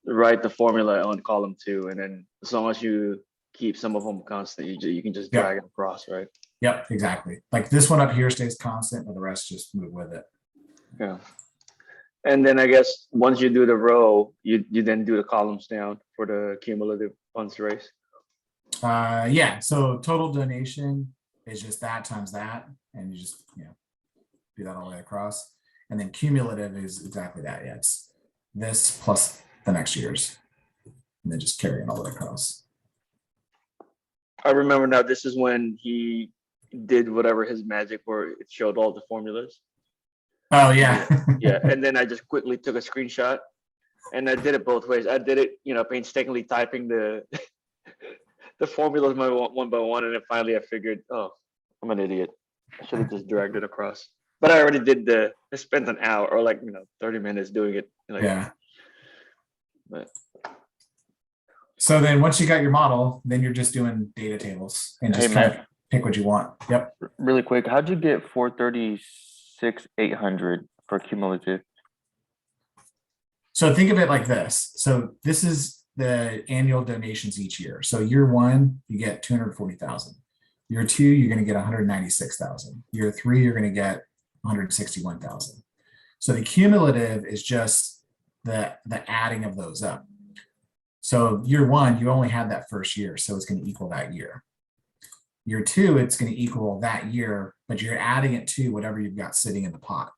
write the formula on column 2, and then as long as you keep some of them constant, you can just drag it across, right? Yep, exactly. Like this one up here stays constant, but the rest just move with it. Yeah. And then I guess once you do the row, you then do the columns down for the cumulative funds raised. Yeah, so total donation is just that times that, and you just do that all the way across. And then cumulative is exactly that. Yeah, it's this plus the next year's, and then just carry it all the way across. I remember now, this is when he did whatever his magic where it showed all the formulas. Oh yeah. Yeah, and then I just quickly took a screenshot, and I did it both ways. I did it, painstakingly typing the formulas one by one, and then finally I figured, oh, I'm an idiot. I should have just dragged it across. But I already did I spent an hour or 30 minutes doing it. Yeah. But So then once you got your model, then you're just doing data tables and just kind of pick what you want. Yep. Really quick, how'd you get 436,800 for cumulative? So think of it like this. So this is the annual donations each year. So year 1, you get 240,000. Year 2, you're going to get 196,000. Year 3, you're going to get 161,000. So the cumulative is just the adding of those up. So year 1, you only had that first year, so it's going to equal that year. Year 2, it's going to equal that year, but you're adding it to whatever you've got sitting in the pot,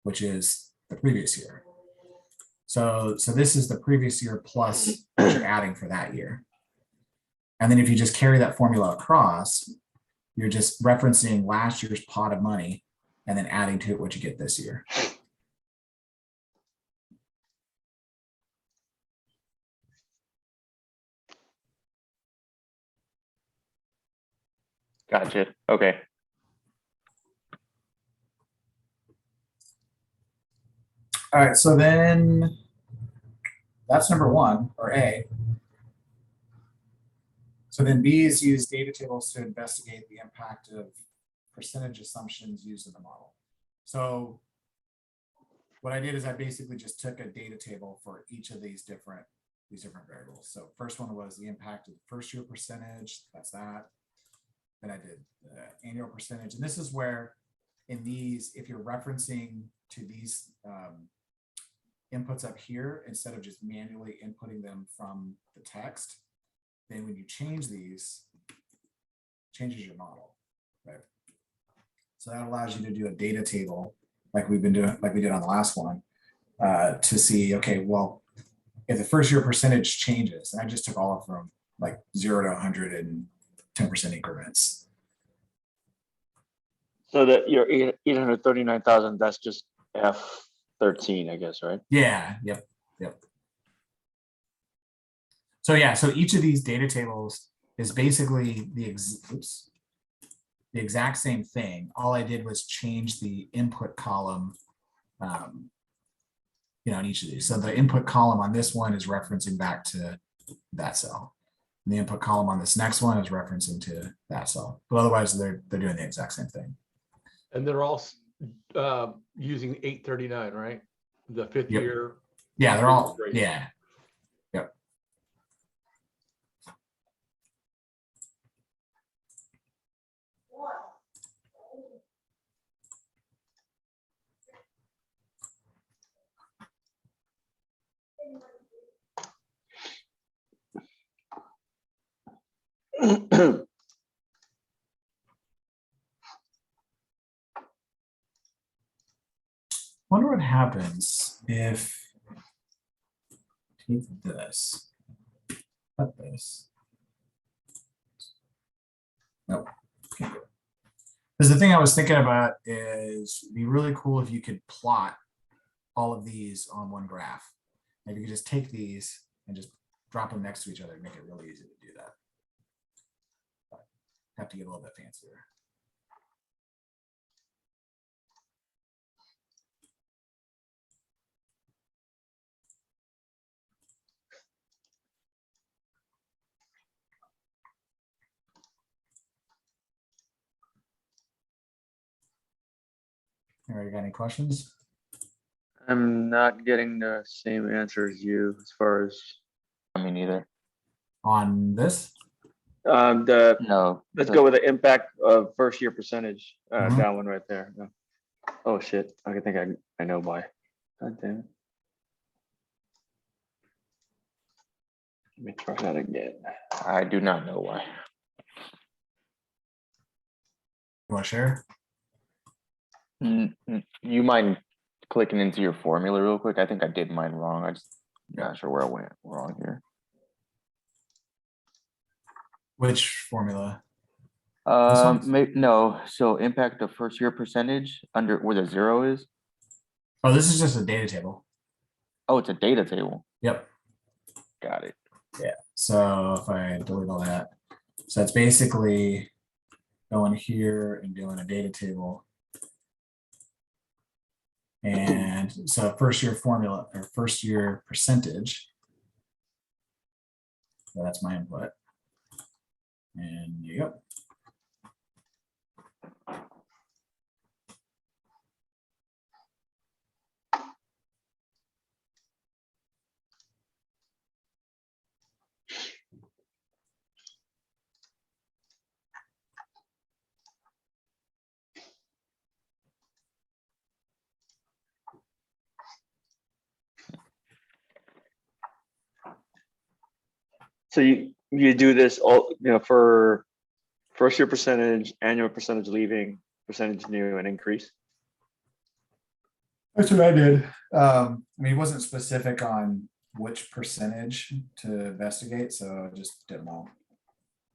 which is the previous year. So this is the previous year plus what you're adding for that year. And then if you just carry that formula across, you're just referencing last year's pot of money and then adding to it what you get this year. Gotcha. Okay. All right, so then that's number 1, or A. So then B is use data tables to investigate the impact of percentage assumptions used in the model. So what I did is I basically just took a data table for each of these different variables. So first one was the impact of the first year percentage, that's that. Then I did the annual percentage. And this is where in these, if you're referencing to these inputs up here, instead of just manually inputting them from the text, then when you change these, changes your model, right? So that allows you to do a data table like we've been doing, like we did on the last one, to see, okay, well, if the first year percentage changes, and I just took all of them like 0 to 100 and 10% increments. so that your 839,000, that's just F13, I guess, right? Yeah. Yep. So yeah, so each of these data tables is basically the exact same thing. All I did was change the input column, on each of these. So the input column on this one is referencing back to that cell. And the input column on this next one is referencing to that cell. But otherwise, they're doing the exact same thing. And they're all using 839, right? The 5th Yep. year. Yeah, they're all, yeah. Yep. Wonder what happens if take this, cut this. Nope. Can't do it. Because the thing I was thinking about is it'd be really cool if you could plot all of these on one graph. Maybe you could just take these and just drop them next to each other and make it really easy to do that. But have to get a little bit fancier. All right, you got any questions? I'm not getting the same answer as you as far as I mean, either. On this? the No. let's go with the impact of first year percentage. Mhm. That one right there. No. Oh shit! I think I know why. God damn it. Let me try that again. I do not know why. You want to share? You mind clicking into your formula real quick? I think I did mine wrong. I just not sure where I went wrong here. Which formula? one? No. So impact of first year percentage under where the 0 is. Oh, this is just a data table. Oh, it's a data table. Yep. Got it. Yeah. So if I delete all that, so it's basically going here and doing a data table. And so first year formula or first year percentage. So that's my input. And there you go. So you do this all for first year percentage, annual percentage leaving, percentage new, and increase. That's what I did. I mean, it wasn't specific on which percentage to investigate, so I just did them all.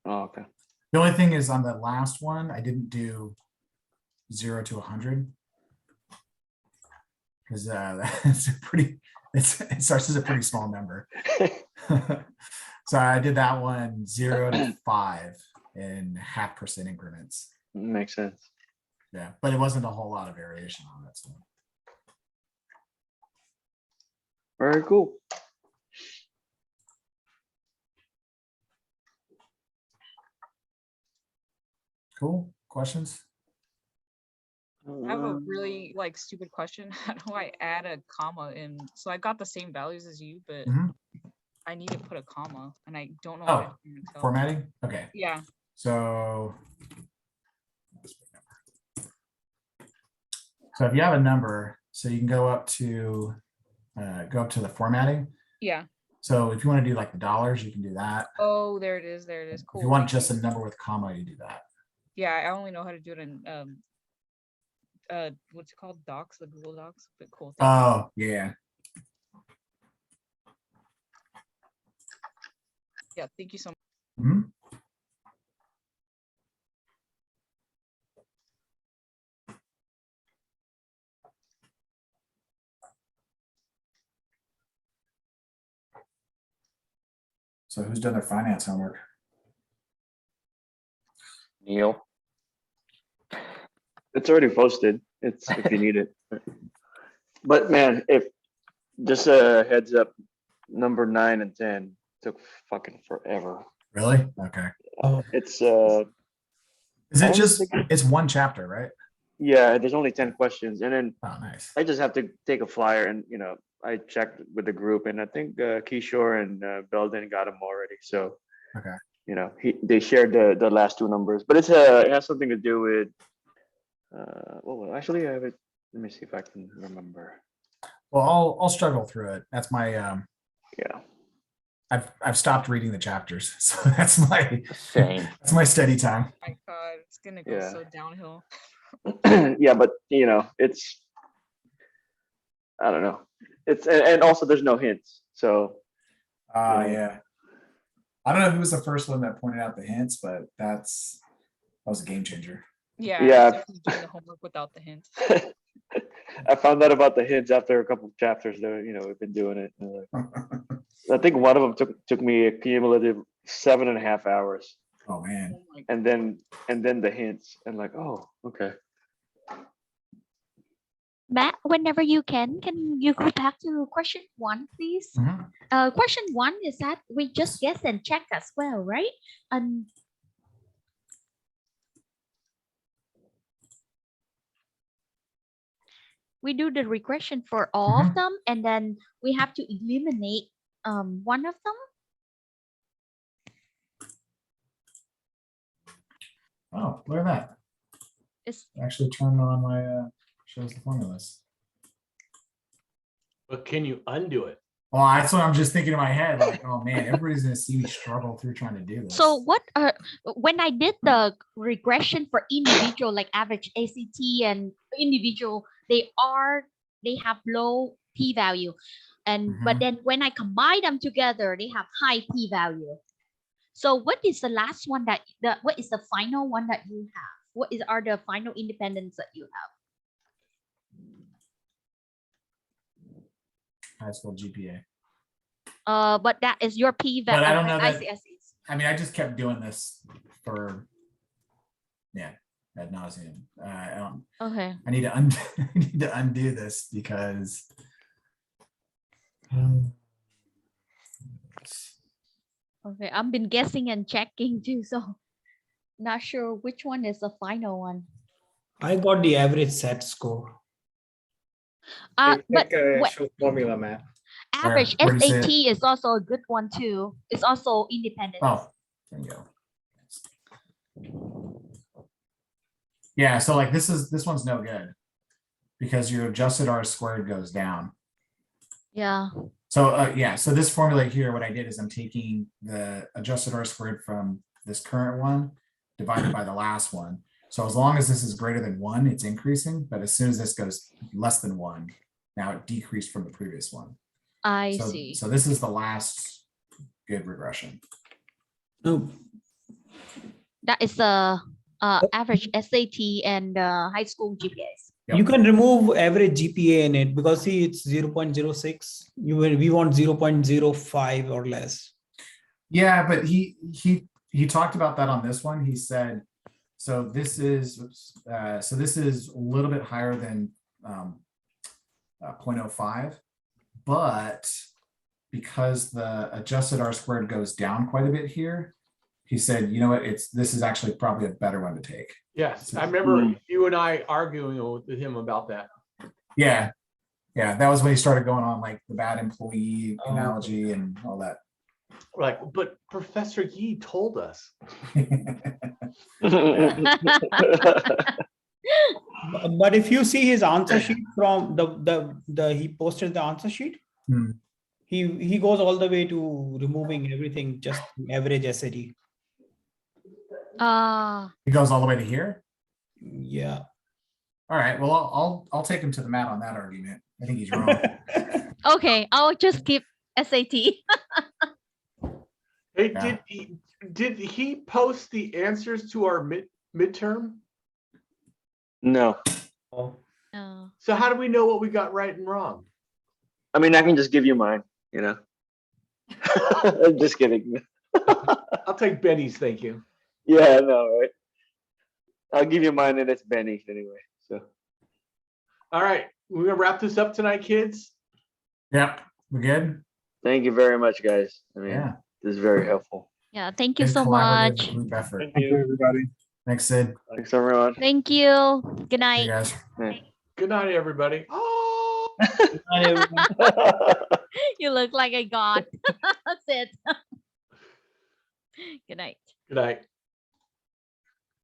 Oh, okay. The only thing is on the last one, I didn't do 0 to 100 because that's a pretty. It starts as a pretty small number. So I did that one 0 to 5 in 0.5% increments. Makes sense. Yeah, but it wasn't a whole lot of variation on that stuff. Very cool. Cool. Questions? I have a really like stupid question. How do I add a comma in? So I got the same values as you, but I need to put a comma and I don't know how to do it myself. Formatting? Okay. Yeah. So if you have a number, so you can go up to the formatting. Yeah. So if you want to do like the dollars, you can do that. Oh, there it is. There it is. Cool. If you want just a number with comma, you do that. Yeah, I only know how to do it in what's it called? Docs, the Google Docs. But cool. Oh, yeah. Yeah, thank you so much. Mm-hmm. So who's done their finance homework? Neil. It's already posted. It's if you need it. But man, if just a heads up, number 9 and 10 took fucking forever. Really? Okay. Oh, it's Is it just it's one chapter, right? Yeah, there's only 10 questions, and then nice. I just have to take a flyer, and I checked with the group, and I think Kishore and Belden got them already. So okay, they shared the last 2 numbers, but it has something to do with. Well, actually, I have it. Let me see if I can remember. Well, I'll struggle through it. That's my yeah. I've stopped reading the chapters, so that's my steady time. Oh my God, it's gonna go so downhill. Yeah, but it's I don't know. It's and also there's no hints, so. Yeah. I don't know who was the first one that pointed out the hints, but that was a game changer. Yeah. Yeah. I was definitely doing the homework without the hints. I found out about the hints after a couple of chapters. Though we've been doing it. I think one of them took me a cumulative 7.5 hours. Oh man! And then the hints, and like, oh, okay. Matt, whenever you can you go back to question 1, please? Question 1 is that we just guess and check as well, right? we do the regression for all of them, and then we have to eliminate one of them. Oh, look at that. It's Actually turned on my shows the formulas. But can you undo it? Well, that's what I'm just thinking in my head. Like, oh man, everybody's gonna see me struggle through trying to do this. so what when I did the regression for individual, like average ACT and individual, they have low p-value, and but then when I combine them together, they have high p-value. So what is the last one what is the final one that you have? What are the final independence that you have? High school GPA. But that is your p-value. But I don't know that. ICSEs. I mean, I just kept doing this for, ad nauseum. Okay. I need to I need to undo this because. Okay, I've been guessing and checking too, so not sure which one is the final one. I got the average set score. But show formula, Matt. average Where do you see SAT is also a good one too. It's also independent. Oh, there you go. Yeah, so like this one's no good because your adjusted R squared goes down. Yeah. So so this formula here, what I did is I'm taking the adjusted R squared from this current one divided by the last one. So as long as this is greater than 1, it's increasing, but as soon as this goes less than 1, now it decreased from the previous one. I see. So this is the last good regression. No, That is the average SAT and high school GPAs. you can remove average GPA in it because see it's 0.06. We want 0.05 or less. Yeah, but he talked about that on this one. He said, so this is a little bit higher than 0.05, but because the adjusted R squared goes down quite a bit here, he said, you know what, this is actually probably a better one to take. Yes, I remember you and I arguing with him about that. Yeah, that was when he started going on like the bad employee analogy and all that. We're like, but Professor Yee told us. But if you see his answer sheet from he posted the answer sheet, he goes all the way to removing everything, just average SAT. He goes all the way to here. Yeah. All right. Well, I'll take him to the mat on that argument. I think he's wrong. Okay, I'll just keep SAT. Hey, did he post the answers to our midterm? No. No. So how do we know what we got right and wrong? I mean, I can just give you mine, you know. Just kidding. I'll take Benny's, thank you. Yeah, I know, right? I'll give you mine and it's Benny's anyway. So all right, we're gonna wrap this up tonight, kids. Yep, we're good. Thank you very much, guys. I mean, this is very helpful. Yeah, thank you Good so collaborative much. group effort. Thank you, everybody. Thanks, Sid. Thanks, everyone. Thank you. Good See you night. guys. Good night, everybody. Oh. You look like a god. That's it. Good night. Good night.